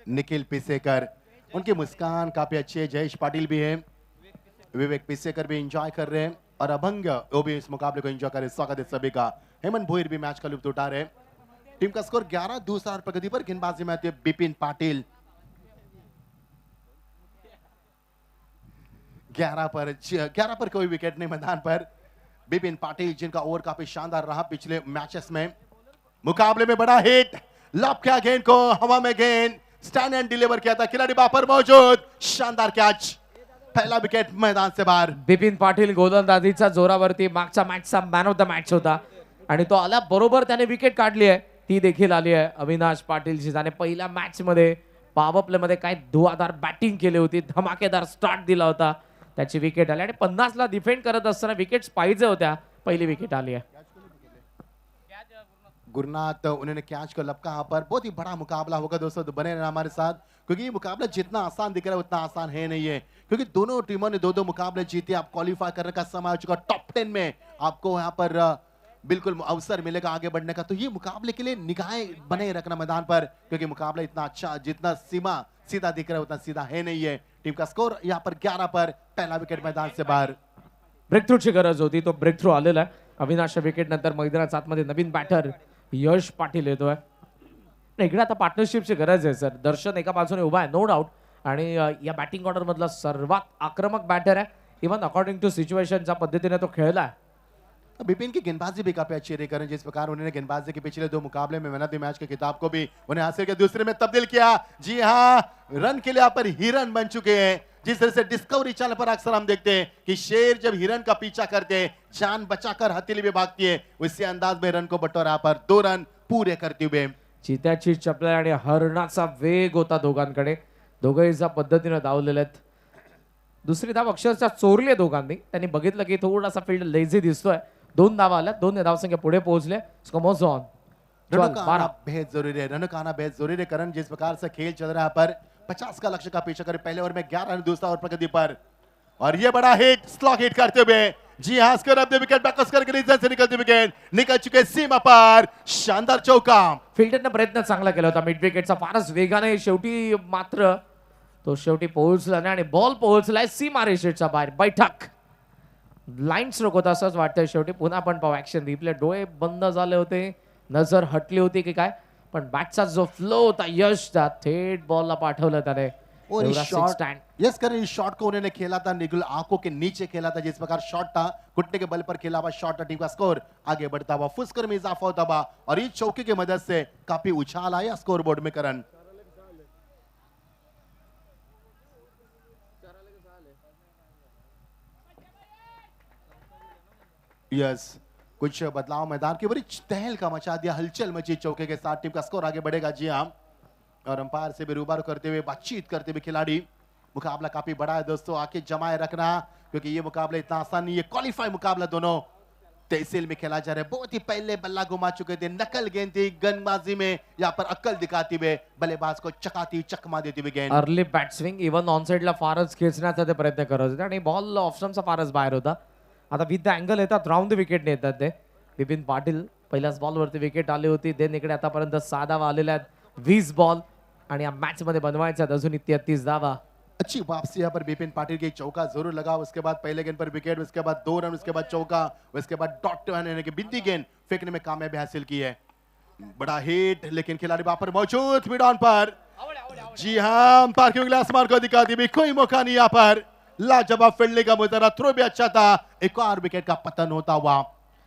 निखिल पिसेकर, उनकी मुस्कान काफी अच्छी है. जयेश पाटिल भी है, विवेक पिसेकर भी एंजॉय कर रहे हैं, और अभंग वो भी इस मुकाबले को एंजॉय कर रहे हैं. स्वागत है सभी का. हेमंत भोईर भी मैच का लुत्फ उठा रहे हैं. टीम का स्कोर 11, दूसरा प्रगति पर गेंदबाजी में आते हैं बिपिन पाटिल. 11 पर कोई विकेट नहीं मैदान पर. बिपिन पाटिल जिनका ओवर काफी शानदार रहा पिछले मैचेस में. मुकाबले में बड़ा हिट, लॉब किया गेंद को, हवा में गेंद स्टैंड एंड डिलीवर किया था, खिलाड़ी बापर मौजूद, शानदार कैच, पहला विकेट मैदान से बाहर. बिपिन पाटील गोलंदाजीच्या जोरावरती मागच्या मॅचचा मॅन ऑफ द मॅच होता आणि तो आल्या बरोबर त्याने विकेट काढली आहे. ती देखील आली आहे अविनाश पाटीलची, ज्याने पहिल्या मॅच मध्ये पॉवर प्ले मध्ये काय धुवाधार बॅटिंग केली होती, धमाकेदार स्टार्ट दिला होता. त्याची विकेट आली आणि 50 ला डिफेंड करत असताना विकेट्स पाहिजे होत्या, पहिली विकेट आली आहे. गुरनाथ उन्होंने कैच को लपका यहाँ पर. बहुत ही बड़ा मुकाबला होगा दोस्तों, तो बने रहना हमारे साथ, क्योंकि ये मुकाबला जितना आसान दिख रहा है उतना आसान है नहीं है, क्योंकि दोनों टीमों ने 2-2 मुकाबले जीते. आप क्वालिफाई करने का समय हो चुका. टॉप 10 में आपको यहाँ पर बिल्कुल अवसर मिलेगा आगे बढ़ने का। तो ये मुकाबले के लिए निगाहें बनाए रखना मैदान पर, क्योंकि मुकाबला इतना अच्छा, जितना सीमा सीधा दिख रहा है उतना सीधा है नहीं है। टीम का स्कोर यहाँ पर 11 पर, पहला विकेट मैदान से बाहर। ब्रेक थ्रूची गरज होती, तो ब्रेक थ्रू आलेला आहे. अविनाशच्या विकेट नंतर मैदानाच्या आतमध्ये नवीन बॅटर यश पाटील येतोय. इकडे आता पार्टनरशिपची गरज आहे सर. दर्शन एका बाजूने उभा आहे नो डाऊट, आणि या बॅटिंग ऑर्डर मधला सर्वात आक्रमक बॅटर आहे. इवन अकॉर्डिंग टू सिच्युएशन ज्या पद्धतीने तो खेळला आहे. बिपिन की गेंदबाजी भी काफी अच्छी रही करें, जिस प्रकार उन्होंने गेंदबाजी के पिछले 2 मुकाबले में मैन ऑफ द मैच के खिताब को भी उन्हें हासिल किया, दूसरे में तब्दील किया। जी हाँ, रन के लिए यहाँ पर हिरन बन चुके हैं। जिस तरह से डिस्कवरी चैनल पर अक्सर हम देखते हैं कि शेर जब हिरन का पीछा करते हैं, जान बचाकर हथेली भी भागती है, उसी अंदाज में रन को बटोरा पर 2 रन पूरे करते हुए। चित्याची चपला आणि हरणाचा वेग होता दोघांकडे. दोघंही ज्या पद्धतीने धावलेले आहेत. दुसरी धाव अक्षरशः चोरली दोघांनी. त्यांनी बघितलं की थोडासा फील्ड लेझी दिसतोय. 2 धावा आल्या, 2 धावसंख्या पुढे पोहोचले. स्कोमोज ऑन. रनों का आना बेहद जरूरी है, रनों का आना बेहद जरूरी है करण। जिस प्रकार से खेल चल रहा है पर 50 का लक्ष्य का पीछा करे, पहले ओवर में 11 रन, दूसरा ओवर प्रगति पर, और ये बड़ा हिट, स्लॉग हिट करते हुए। जी हाँ, score of the wicket backward करके रीजन से निकलते विकेट निकल चुके सीमा पर, शानदार चौका। फिल्डरने प्रयत्न चांगला केला होता मिड विकेटचा. फारच वेगाने शेवटी मात्र तो शेवटी पोहोचला नाही, आणि बॉल पोहोचलाय सीमा रेषेच्या बाहेर. बैठक लाईन स्ट्रोक होता असंच वाटतंय. शेवटी पुन्हा आपण पाहू ऍक्शन रिप्ले. डोळे बंद झाले होते, नजर हटली होती की काय, पण बॅटचा जो फ्लो होता यशचा, थेट बॉलला पाठवलं त्याने. और इस एवढा शॉट, स्टँड. यस करण, इस शॉट को उन्होंने खेला था निगुल आंखों के नीचे खेला था। जिस प्रकार शॉट था, घुटने के बल पर खेला हुआ शॉट था। टीम का स्कोर आगे बढ़ता हुआ, फुस्कर में इजाफा होता हुआ, और इस चौके की मदद से काफी उछाल आया स्कोर बोर्ड में करण। यस, कुछ बदलाव मैदान के बड़ी तहल का मचा दिया, हलचल मची चौके के साथ। टीम का स्कोर आगे बढ़ेगा। जी हाँ, और अंपायर से भी रूबरू करते हुए, बातचीत करते हुए खिलाड़ी। मुकाबला काफी बड़ा है दोस्तों, आके जमाए रखना, क्योंकि ये मुकाबला इतना आसान नहीं है। क्वालिफाई मुकाबला दोनों तहसील में खेला जा रहा है। बहुत ही पहले बल्ला घुमा चुके थे, नकल गेंद थी, गेंदबाजी में यहाँ पर अक्कल दिखाते हुए बल्लेबाज को चकाती चकमा देती हुई गेंद। Early bat swing, even on साइडला फारच खेचण्याचा ते प्रयत्न करत होते, आणि बॉल ऑप्शनचा फारच बाहेर होता. आता विथ द अँगल येतात, राऊंड द विकेट येतात ते. बिपिन पाटील पहिल्याच बॉलवरती विकेट आली होती. देन इकडे आतापर्यंत 6 धावा आलेल्या आहेत, 20 बॉल, आणि या मॅच मध्ये बनवायच्या अजूनही 33 धावा. अच्छी वापसी यहाँ पर बिपिन पाटिल की, चौका जरूर लगा, उसके बाद पहले गेंद पर विकेट, उसके बाद 2 रन, उसके बाद चौका, उसके बाद डॉट यानी कि बिंदी गेंद फेंकने में कामयाबी हासिल की है। बड़ा हिट, लेकिन खिलाड़ी वहां पर मौजूद मिड ऑन पर। जी हाँ, अंपायर की उंगली आसमान को दिखा दी, भी कोई मौका नहीं यहाँ पर। लाजवाब फील्डिंग का मुजरा, थ्रो भी अच्छा था, एक और विकेट का पतन होता हुआ।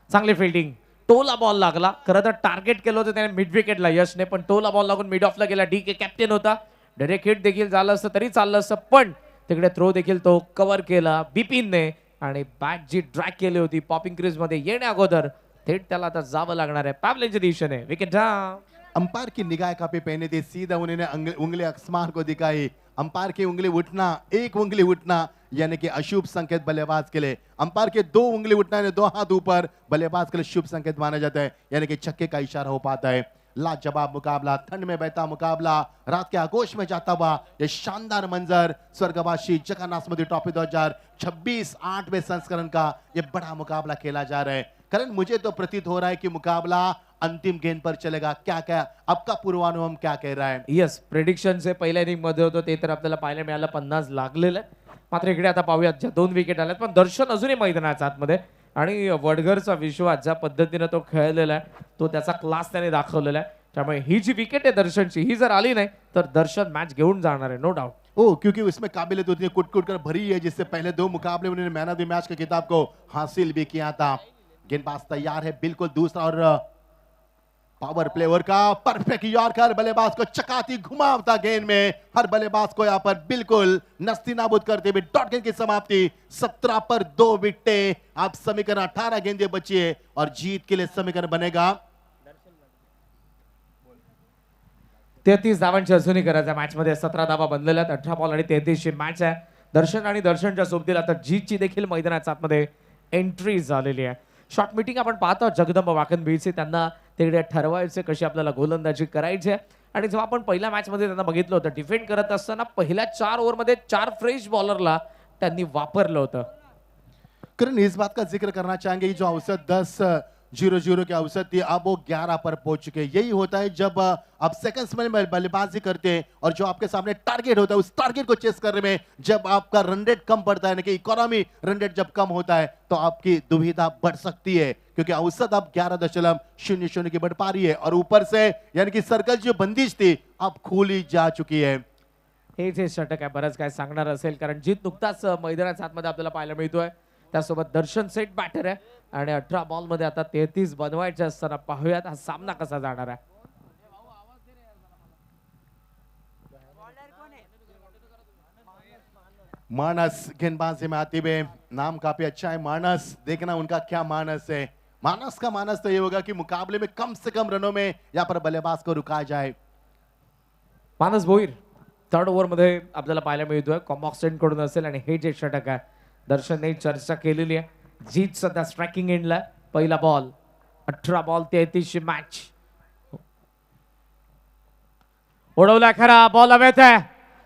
चांगली फिल्डिंग. टोला बॉल लागला. खरं तर टार्गेट केलं होतं त्याने मिड विकेटला यशने, पण टोला बॉल लागून मिड ऑफला गेला. डीके कॅप्टन होता. डायरेक्ट हिट देखील झालं असतं तरी चाललं असतं, पण तिकडे थ्रो देखील तो कव्हर केला बिपिनने, आणि बॅट जी ड्रॅग केली होती पॉपिंग क्रीज मध्ये येण्या अगोदर थेट त्याला आता जावं लागणार आहे. पॅवलेंच्या दिशेने विकेट डाऊन. अंपायर की निगाह काफी पहने थी, सीधा उन्होंने उंगली आसमान को दिखाई। अंपायर की उंगली उठना, एक उंगली उठना यानी कि अशुभ संकेत बल्लेबाज के लिए। अंपायर के 2 उंगली उठना यानी 2 हाथ ऊपर बल्लेबाज के लिए शुभ संकेत माना जाता है, यानी कि छक्के का इशारा हो पाता है। लाजवाब मुकाबला, ठंड में बहता मुकाबला, रात के आगोश में जाता हुआ ये शानदार मंजर, स्वर्गवासी जगन्नाथ स्मृति ट्रॉफी 2026 8वें संस्करण का ये बड़ा मुकाबला खेला जा रहा है। करण, मुझे तो प्रतीत हो रहा है कि मुकाबला अंतिम गेंद पर चलेगा। क्या क्या आपका पूर्वानुमान क्या कह रहा है? येस, प्रेडिक्शन जे पहिल्या इनिंग मध्ये होतं ते तर आपल्याला पाहायला मिळालं, 50 लागलेलं आहे. मात्र इकडे आता पाहूयात, ज्या 2 विकेट आल्यात, पण दर्शन अजूनही मैदानाच्या आतमध्ये, आणि वडगरचा विश्वास ज्या पद्धतीने तो खेळलेला आहे, तो त्याचा क्लास त्याने दाखवलेला आहे. त्यामुळे ही जी विकेट आहे दर्शनची, ही जर आली नाही तर दर्शन मॅच घेऊन जाणार आहे, नो डाऊट. ओ, क्योंकि उसमें काबिलियत उतनी कुट कर भरी है, जिससे पहले 2 मुकाबले उन्होंने मैन ऑफ द मैच के खिताब को हासिल भी किया था। गेंदबाज तैयार है बिल्कुल, दूसरा और पावर प्लेवर का परफेक्ट यॉर्कर, बल्लेबाज को चकाती घुमावता गेंद में, हर बल्लेबाज को यहाँ पर बिल्कुल नस्ती नाबूद करते हुए डॉट गेंद की समाप्ति। 17 पर 2 विकेटें, आप समीकरण 18 गेंदें बची है, और जीत के लिए समीकरण बनेगा 33 धावांची अजूनही करायचा मॅच मध्ये. 17 धावा बनलेल्या आहेत, 18 बॉल आणि 33 ची मॅच आहे. दर्शन आणि दर्शनच्या सोबतीला आता जीतची देखील मैदानाच्या आतमध्ये एंट्री झालेली आहे. शॉर्ट मीटिंग आपण पाहतो जगदंब वाकणबीचे, त्यांना तिकडे ठरवायचे कशी आपल्याला गोलंदाजी करायची आहे. आणि जेव्हा आपण पहिल्या मॅच मध्ये त्यांना बघितलं होतं डिफेंड करत असताना, पहिल्या 4 ओव्हरमध्ये 4 फ्रेश बॉलरला त्यांनी वापरलं होतं. करण, इस बात का जिक्र करना चाहेंगे, जो औसत 10 0-0 की अवसर थी, अब वो 11 पर पहुंच चुके हैं। यही होता है जब आप सेकंड्स में बल्लेबाजी करते हैं और जो आपके सामने टारगेट होता है उस टारगेट को चेस करने में जब आपका रन रेट कम पड़ता है, यानी कि इकोनॉमी रन रेट जब कम होता है तो आपकी दुविधा बढ़ सकती है, क्योंकि औसत अब 11.00 की बढ़ पा रही है और ऊपर से यानी कि सर्कल जो बंदिश थी अब खोली जा चुकी है। हे जे षटक आहे बरंच काय सांगणार असेल, कारण जीत नुकताच मैदानाच्या आतमध्ये आपल्याला पाहायला मिळतोय. त्यासोबत दर्शन सेट बॅटर आहे आणि 18 बॉल मध्ये आता 33 बनवायचे असताना पाहूयात हा सामना कसा जाणार आहे. मानस गेंदबाजी में आते हुए, नाम काफी अच्छा है मानस, देखना उनका क्या मानस है। मानस का मानस तो ये होगा कि मुकाबले में कम से कम रनों में यहाँ पर बल्लेबाज को रुकाया जाए। मानस भोईर थर्ड ओव्हर मध्ये आपल्याला पाहायला मिळतोय. कॉमॉक्सेंट कडून असेल आणि हे जे षटक आहे दर्शनने चर्चा केलेली आहे. जीत सध्या स्ट्रायकिंग एंडला आहे. पहिला बॉल 18 बॉल 33 मॅच उडवला खरा बॉल हवेत आहे.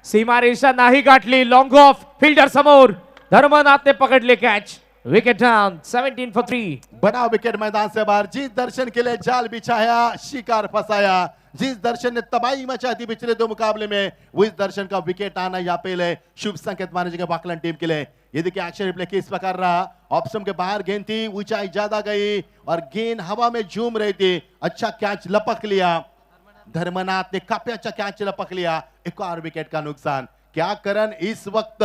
सीमा रेषा नाही गाठली. लॉंग ऑफ फिल्डर समोर धर्मनाथने पकडले कॅच. Wicket down 17 for 3. बड़ा विकेट मैदान से बाहर। जिस दर्शन के लिए जाल बिछाया, शिकार फंसाया। जिस दर्शन ने तबाही मचा दी पिछले दो मुकाबले में, उस दर्शन का विकेट आना यहाँ पे शुभ संकेत माने जाएगा बाकलन टीम के लिए। ये देखिए एक्शन रिप्ले किस प्रकार रहा। ऑप्शन के बाहर गेंद थी, ऊंचाई ज्यादा गई और गेंद हवा में झूम रही थी। अच्छा कैच लपक लिया धर्मनाथ ने, काफी अच्छा कैच लपक लिया। एक और विकेट का नुकसान। क्या करण इस वक्त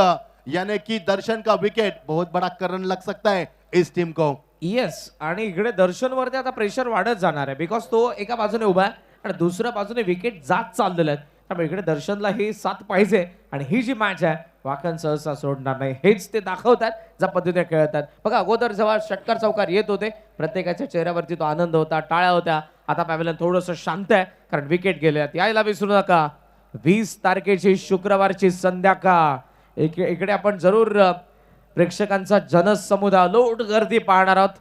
यानी कि दर्शन का विकेट बहुत बड़ा करण लग सकता है इस टीम को। येस, आणि इकडे दर्शनवरती आता प्रेशर वाढत जाणार आहे, बिकॉज तो एका बाजूने उभा आहे आणि दुसऱ्या बाजूने विकेट जात चाललेले आहेत. त्यामुळे इकडे दर्शनला हे साथ पाहिजे आणि ही जी मॅच आहे वाकण सहसा सोडणार नाही, हेच ते दाखवतात ज्या पद्धतीने खेळतात. बघा अगोदर जेव्हा षटकार चौकार येत होते प्रत्येकाच्या चेहऱ्यावरती तो आनंद होता, टाळ्या होत्या. आता पॅव्हलियन थोडंसं शांत आहे कारण विकेट गेले. यायला विसरू नका 20 तारखेची शुक्रवारची संध्याकाळ इकडे आपण जरूर प्रेक्षकांचा जनसमुदाय लोट गर्दी पाहणार आहोत.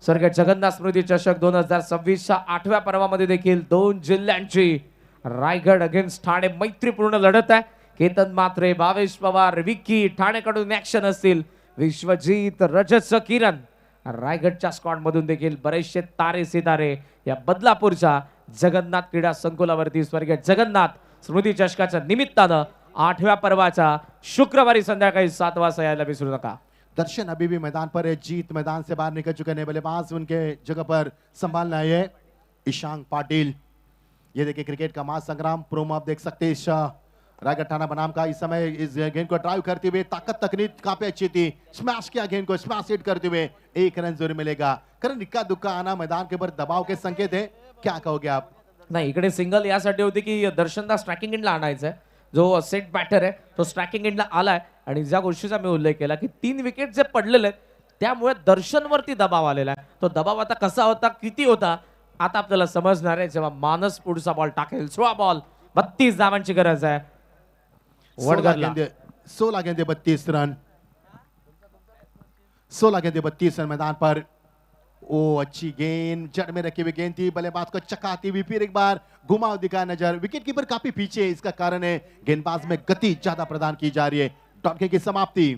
स्वर्गीय जगन्नाथ स्मृती चषक 2026च्या 8व्या पर्वामध्ये देखील 2 जिल्ह्यांची रायगड अगेन्स्ट ठाणे मैत्रीपूर्ण लढत आहे. केतन मात्रे, भावेश पवार, विक्की ठाणेकडून ऍक्शन असतील. विश्वजीत, रजत, किरण रायगडच्या स्क्वॉड मधून देखील बरेचसे तारे सितारे या बदलापूरच्या जगन्नाथ क्रीडा संकुलावरती स्वर्गीय जगन्नाथ स्मृती चषकाच्या निमित्तानं 8व्या पर्वाच्या शुक्रवारी संध्याकाळी 7 वाजता यायला विसरू नका. दर्शन अभी भी मैदान पर है। जीत मैदान से बाहर निकल चुके हैं, बल्लेबाज उनके जगह पर संभालना है ईशांक पाटिल। ये देखिए क्रिकेट का महासंग्राम प्रोमो आप देख सकते हैं। इस रायगढ़ ठाणा बनाम का इस समय इस गेंद को ड्राइव करते हुए ताकत तकनीक काफी अच्छी थी, स्मैश किया गेंद को, स्मैश हिट करते हुए 1 रन जरूर मिलेगा। कारण इक्का दुक्का आना मैदान के ऊपर दबाव के संकेत है, क्या कहोगे आप? नाही, इकडे सिंगल यासाठी होती की दर्शनला स्ट्रायकिंग एंडला आणायचं आहे. जो सेट बॅटर आहे तो स्ट्रायकिंग एंडला आलाय आणि ज्या गोष्टीचा मी उल्लेख केला की 3 विकेट जे पडलेले आहेत त्यामुळे दर्शनवरती दबाव आलेला आहे. तो दबाव आता कसा होता, किती होता, आता आपल्याला समजणार आहे जेव्हा मानस पुढचा बॉल टाकेल. 16 बॉल 32 धावांची गरज आहे. 16 गेंदे 32 रन, 16 गेंदे 32 रन मैदान पर। ओ अच्छी गेंद जड़ में रखी हुई गेंद थी, बल्लेबाज को चकाती हुई, फिर एक बार घुमाव दिखा नजर। विकेट कीपर काफी पीछे है, इसका कारण है गेंदबाज में गति ज्यादा प्रदान की जा रही है। टॉप की समाप्ति।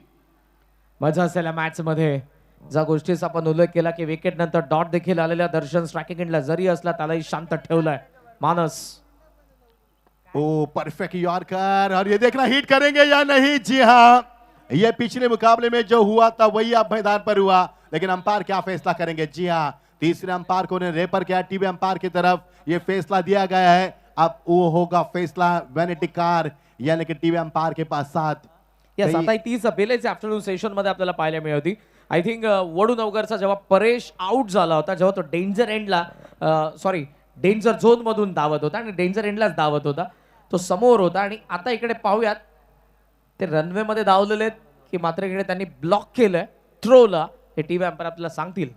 मजा असेल मॅच मध्ये ज्या गोष्टीचा आपण उल्लेख केला की विकेट नंतर डॉट देखील आलेल्या दर्शन स्ट्रायकिंग एंडला जरी असला त्यालाही शांत ठेवलाय मानस. ओ परफेक्ट यॉर्कर, और ये देखना हिट करेंगे या नहीं। जी हाँ, ये पिछले मुकाबले में जो हुआ था वही अब मैदान पर हुआ, लेकिन अंपायर क्या फैसला करेंगे। जी हाँ, तीसरे अंपायर को रेफर किया, टीवी अंपायर की तरफ ये फैसला दिया गया है। अब वो होगा फैसला वैनिटी कार यानी कि टीवी अंपायर के पास साथ। यस, आता 30 बेलेच्या आफ्टरनून सेशन मध्ये आपल्याला पाहायला मिळत होती. आय थिंक वडूनवगरचा जेव्हा परेश आउट झाला होता, जेव्हा तो डेंजर एंडला सॉरी डेंजर झोन मधून धावत होता आणि डेंजर एंडलाच धावत होता, तो समोर होता. आणि आता इकडे पाहूयात ते रनवे मध्ये धावलेले आहेत की मात्र इकडे त्यांनी ब्लॉक केलंय थ्रोला, हे टीवी अंपायर आपल्याला सांगतील.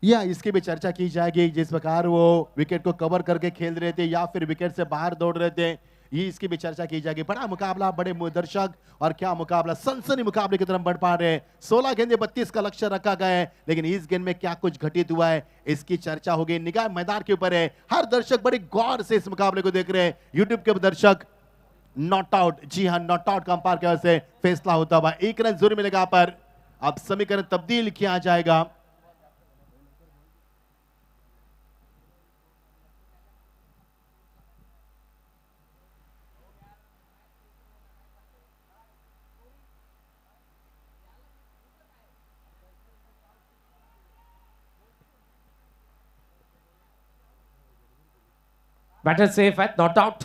या इसकी भी चर्चा की जाएगी, जिस प्रकार वो विकेट को कवर करके खेल रहे थे या फिर विकेट से बाहर दौड़ रहे थे, ये इसकी भी चर्चा की जाएगी। बड़ा मुकाबला, बड़े दर्शक और क्या मुकाबला, सनसनी मुकाबले की तरफ बढ़ पा रहे हैं। 16 गेंदे 32 का लक्ष्य रखा गया है, लेकिन इस गेंद में क्या कुछ घटित हुआ है इसकी चर्चा होगी। निगाह मैदान के ऊपर है, हर दर्शक बड़ी गौर से इस मुकाबले को देख रहे हैं। यूट्यूब के दर्शक नॉट आउट, जी हाँ नॉट आउट का अंपायर की ओर से फैसला होता हुआ 1 रन जरूर मिलेगा। पर अब समीकरण तब्दील किया जाएगा। बॅटर सेफ आहेत, नॉट आउट.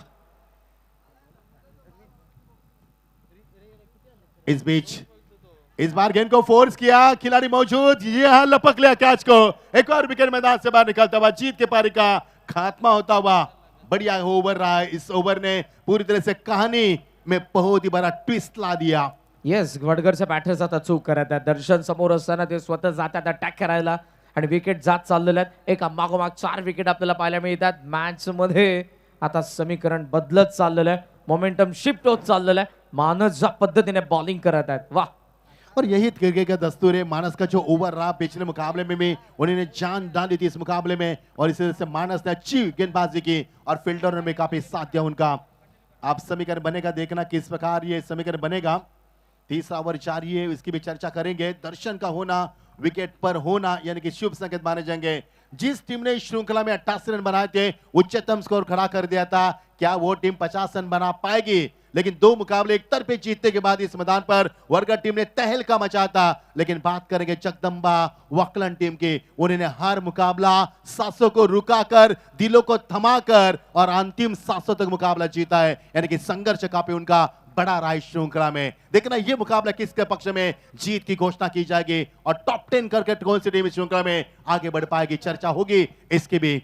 इस बार गेंद को फोर्स किया, खिलाड़ी मौजूद, ये यहाँ लपक लिया कैच को. एक और विकेट मैदान से बाहर निकलता हुआ, जीत के पारी का खात्मा होता हुआ. बढ़िया ओवर रहा है. इस ओवर ने पूरी तरह से कहानी में बहुत ही बड़ा ट्विस्ट ला दिया. येस, वडगरच्या बॅटर्स आता चूक करत आहेत. दर्शन समोर असताना ते स्वतः जातात अटॅक करायला आणि विकेट जात चाललेले आहेत. एक मागोमाग 4 विकेट आपल्याला पाहायला मिळतात. मॅच मध्ये आता समीकरण बदलत चाललेलं आहे, मोमेंटम शिफ्ट होत चाललेलं आहे. मानस ज्या पद्धतीने बॉलिंग करत आहेत, वाह. और यही क्रिकेट का दस्तूर है. मानस का जो ओवर रहा पिछले मुकाबले में भी उन्होंने जान डाली थी इस मुकाबले में, और इस तरह से मानस ने अच्छी गेंदबाजी की और फील्डर ने भी काफी साथ दिया उनका. आप समीकरण बनेगा, देखना किस प्रकार ये समीकरण बनेगा. तीसरा ओवर जारी है, इसकी भी चर्चा करेंगे. दर्शन का होना, विकेट पर होना यानी कि शुभ संकेत माने जाएंगे. जिस टीम ने इस श्रृंखला में 88 रन बनाए थे, उच्चतम स्कोर खड़ा कर दिया था, क्या वो टीम 50 रन बना पाएगी? लेकिन 2 मुकाबले एक तरफे जीतने के बाद इस मैदान पर वरगर टीम ने तहलका मचा था. लेकिन बात करेंगे जगदंबा वकलन टीम की. उन्होंने हर मुकाबला सांसों को रुकाकर, दिलों को थमाकर और अंतिम सांसों तक मुकाबला जीता है. यानी कि संघर्ष काफी उनका बड़ा रहा इस श्रृंखला में. देखना ये मुकाबला किसके पक्ष में जीत की घोषणा की जाएगी और टॉप 10 करके कौन सी टीम इस श्रृंखला में आगे बढ़ पाएगी, चर्चा होगी इसकी भी.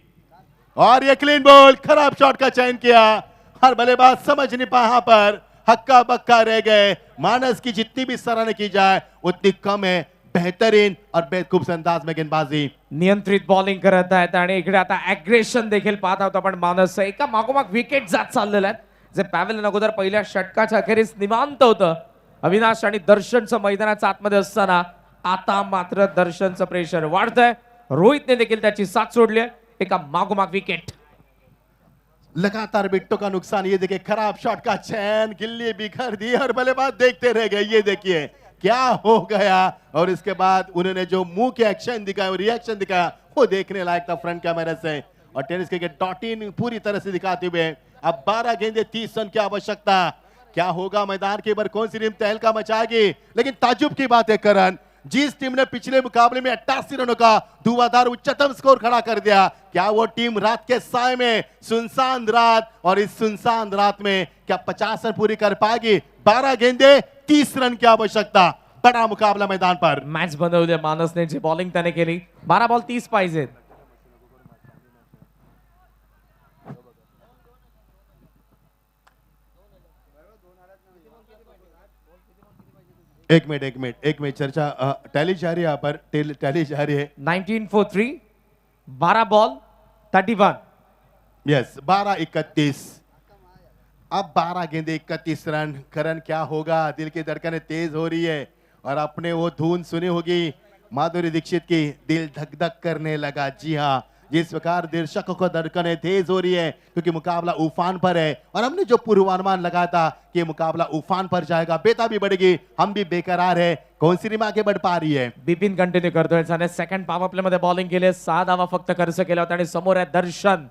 और ये क्लीन बॉल, खराब शॉट का चयन किया. हर बल्लेबाज समझ नहीं पाया, पर हक्का बक्का रह गए. मानस की जितनी भी सराहना की जाए उतनी कम है. बेहतरीन और बेखूब अंदाज में गेंदबाजी. नियंत्रित बॉलिंग करत आहेत आणि इकडे आता अग्रेशन देखील पाहत आहोत आपण. मानस एका मागोमाग विकेट जात चाललेले आहेत. जे पॅवेलियन अगोदर पहिल्या षटकाच्या अखेरीस निवांत होतं. अविनाश आणि दर्शनचं मैदानाच्या आतमध्ये असताना आता मात्र दर्शनचं प्रेशर वाढतंय. रोहितने देखील त्याची साथ सोडली आहे. एका मागोमाग विकेट. लगातार विकेटों का नुकसान. ये देखिए खराब शॉट का चयन, गिल्ली बिखर दी और बल्लेबाज देखते रह गए. ये देखिए क्या हो गया. और इसके बाद उन्होंने जो मुंह के एक्शन दिखाया, रिएक्शन दिखाया, वो देखने लायक था फ्रंट कैमरे से. और टेनिस क्रिकेट .in पूरी तरह से दिखाते हुए अब 12 गेंदे 30 रन की आवश्यकता. क्या होगा मैदान के ऊपर, कौन सी टीम तहलका मचाएगी? लेकिन ताजुब की बात है करण, जिस टीम ने पिछले मुकाबले में 88 रनों का धुआंधार उच्चतम स्कोर खड़ा कर दिया, क्या वो टीम रात के साय में, सुनसान रात, और इस सुनसान रात में क्या 50 रन पूरी कर पाएगी? 12 गेंदे 30 रन की आवश्यकता. बड़ा मुकाबला मैदान पर. मॅच बनवली आहे मानसने. जी बॉलिंग त्याने केली, 12 बॉल 30 पाहिजेत. एक मिनट चर्चा टैली जा रही है. यहाँ पर टैली जा रही है. 19 for 3, 12 बॉल 31. यस, 12-31. अब 12 गेंदे 31 रन. करण क्या होगा? दिल की धड़कनें तेज हो रही है और आपने वो धुन सुनी होगी माधुरी दीक्षित की, दिल धक धक करने लगा. जी हाँ, जिस प्रकार दर्शकों को धड़कनें तेज हो रही है क्योंकि मुकाबला उफान पर है. और हमने जो पूर्वानुमान लगाया था कि मुकाबला उफान पर जाएगा, बेताबी बढ़ेगी, हम भी बेकरार है. कौन सी टीम आगे बढ़ पा रही है? बिपिन कंटिन्यू करतोय. त्याने सेकंड पॉवर प्ले मध्ये बॉलिंग केली, 6 धावा फक्त खर्च केला होता. आणि समोर आहे दर्शन.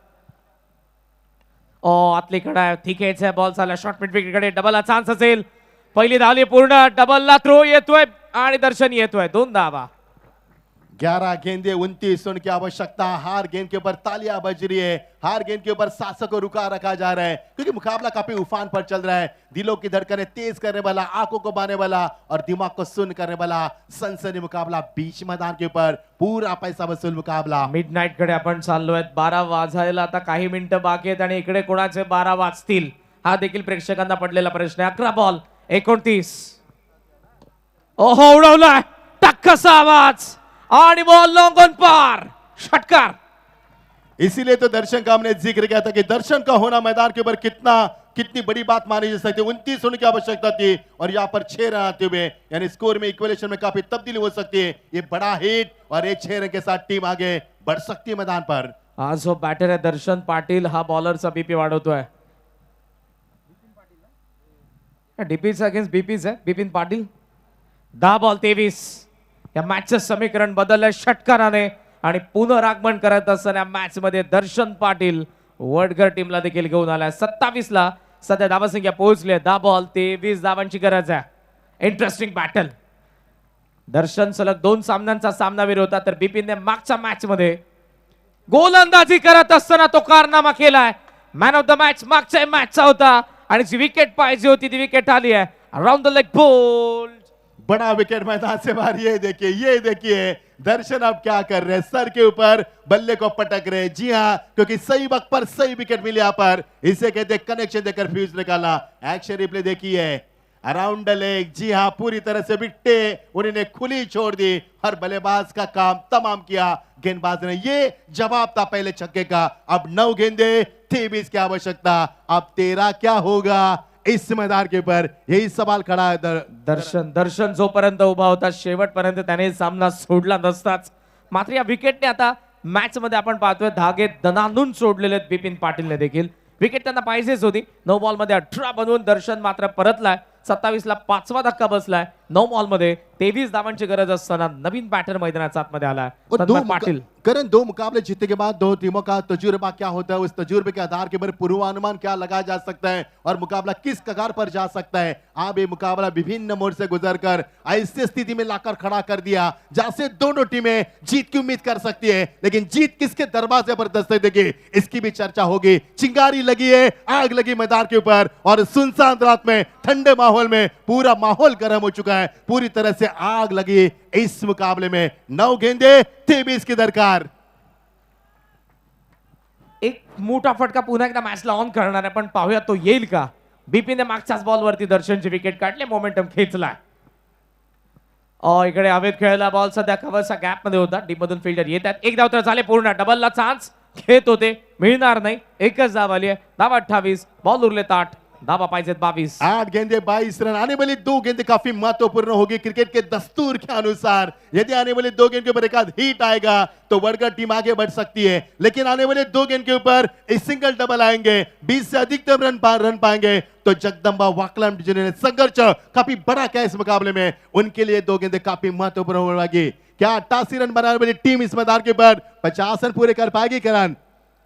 आतली कडा आहे, ठीक आहे. बॉल झाला शॉर्ट मिड विकेट कडे. डबलला चान्स असेल. पहिली धावली पूर्ण. डबलला थ्रो येतोय आणि दर्शन येतोय. 2 धावा. 11 गेंदे 29 रन की आवश्यकता. हार गेंद के ऊपर तालियां बज रही है. हार गेंद के ऊपर सांसों को रुका रखा जा रहा है क्योंकि मुकाबला काफी उफान पर चल रहा है. दिलों की धड़कनें तेज करने वाला, आंखों को बांधने वाला और दिमाग को सुन करने वाला सनसनी मुकाबला बीच मैदान के ऊपर. पूरा पैसा वसूल मुकाबला. मिडनाईट कडे आपण चाललोय. 12 वाजायला आता काही मिनिटं बाकी आहेत आणि इकडे कोणाचे 12 वाजतील हा देखील प्रेक्षकांना पडलेला प्रश्न आहे. 11 बॉल 29. ओहो, उडवलाय टक्कसा आवाज आणि बॉल लॉन्ग ऑन पार. षटकार. इसीलिए तो दर्शन का हमने जिक्र किया था कि दर्शन का होना मैदान के ऊपर कितनी बड़ी बात मानी जा सकती है. 29 रन की आवश्यकता थी और यहाँ पर 6 रन आते हुए यानी स्कोर में इक्वलेशन में काफी तब्दीली हो सकती है. ये बड़ा हिट और ये 6 रन के साथ टीम आगे बढ़ सकती है मैदान पर. आज जो बॅटर आहे दर्शन पाटील, हा बॉलरचा बीपी वाढवतोय. डीपीच अगेन्स्ट बीपीच आहे बिपिन पाटील. 10 बॉल 23. या मॅचचं समीकरण बदललंय षटकाराने आणि पुनरागमन करत असताना मॅच मध्ये दर्शन पाटील वडगर टीमला देखील घेऊन आलाय. 27 ला सध्या धावसंख्या पोहोचली. 10 बॉल 23 धावांची गरज आहे. Interesting battle. दर्शन सलग 2 सामन्यांचा सामनावीर होता, तर बिपिनने मागच्या मॅच मध्ये गोलंदाजी करत असताना तो कारनामा केलाय. मॅन ऑफ द मॅच मागच्या मॅचचा होता आणि जी विकेट पाहिजे होती ती विकेट आली आहे अराउंड द लेग बोल्ड. बड़ा विकेट मैदान से बाहर, ये देखिए दर्शन अब क्या कर रहे हैं, सर के ऊपर बल्ले को पटक रहे हैं. जी हाँ, क्योंकि सही वक्त पर सही विकेट मिली यहाँ पर, इसे कहते हैं कनेक्शन देकर फ्यूज निकालना. एक्शन रिप्ले देखिए अराउंड द लेग. जी हाँ, पूरी तरह से विकेट उन्होंने खुली छोड़ दी और बल्लेबाज का काम तमाम किया गेंदबाज ने. ये जवाब था पहले छक्के का. अब 9 गेंदे 23 की आवश्यकता. अब 13 क्या होगा इस मैदान के ऊपर, यही सवाल खड़ा है. दर्शन जोपर्यंत उभा होता शेवटपर्यंत त्याने सामना सोडला नसताच. मात्र या विकेटने आता मॅच मध्ये आपण पाहतोय धागे दणानून सोडलेले आहेत बिपिन पाटीलने देखील. विकेट त्यांना पाहिजेच होती. 9 बॉल मध्ये 18 बनवून दर्शन मात्र परतलाय. 27 ला 5वा धक्का बसलाय. 9 बॉल मध्ये 23 धावांची गरज असताना नवीन बॅटर मैदानाच्या आतमध्ये आलाय सन्मत पाटील. करण 2 मुकाबले जीतने के बाद 2 टीमों का तजुर्बा क्या होता है, उस तजुर्बे के आधार के ऊपर पूर्वानुमान क्या लगाया जा सकता है और मुकाबला किस कगार पर जा सकता है. अब ये मुकाबला विभिन्न मोड़ से गुजरकर ऐसी स्थिति में लाकर खड़ा कर दिया जहां से दोनों टीमें जीत की उम्मीद कर सकती है. लेकिन जीत किसके दरवाजे पर दस्तक देगी इसकी भी चर्चा होगी. चिंगारी लगी है, आग लगी मैदान के ऊपर और सुनसान रात में ठंडे माहौल में पूरा माहौल गर्म हो चुका है. पूरी तरह से आग लगी इस मुकाबले में. 9 गेंदे 23 की दरकार. एक मोठा फटका पुन्हा एकदा मॅचला ऑन करणार आहे पण पाहूया तो येईल का. बिपिनने मागच्याच बॉलवरती दर्शनची विकेट काढले. मोमेंटम खेचलाय. इकडे हवेत खेळला बॉल सध्या कव्हरचा गॅप मध्ये होता. डीप मधून फिल्डर येतात. एक धाव तर झाले पूर्ण. डबलला चान्स खेळत होते, मिळणार नाही. एकच धाव आली आहे. धाव 28, बॉल उरले 8, धावा पाहिजेत 22. 8 गेंदे 22 रन. आने वाली 2 गेंदे काफी महत्वपूर्ण होगी क्रिकेट के दस्तूर के अनुसार. यदि आने वाली 2 गेंद के ऊपर एक आध हिट आएगा तो वडगढ़ टीम आगे बढ़ सकती है. लेकिन आने वाले 2 गेंद के ऊपर एक सिंगल डबल आएंगे, 20 से अधिकतम रन पाएंगे तो जगदम्बा वाकलाम जिन्होंने संघर्ष काफी बड़ा क्या इस मुकाबले में, उनके लिए 2 गेंदे काफी महत्वपूर्ण होगी. क्या 88 रन बनाने वाली टीम इस मैदान के ऊपर 50 रन पूरे कर पाएगी करण?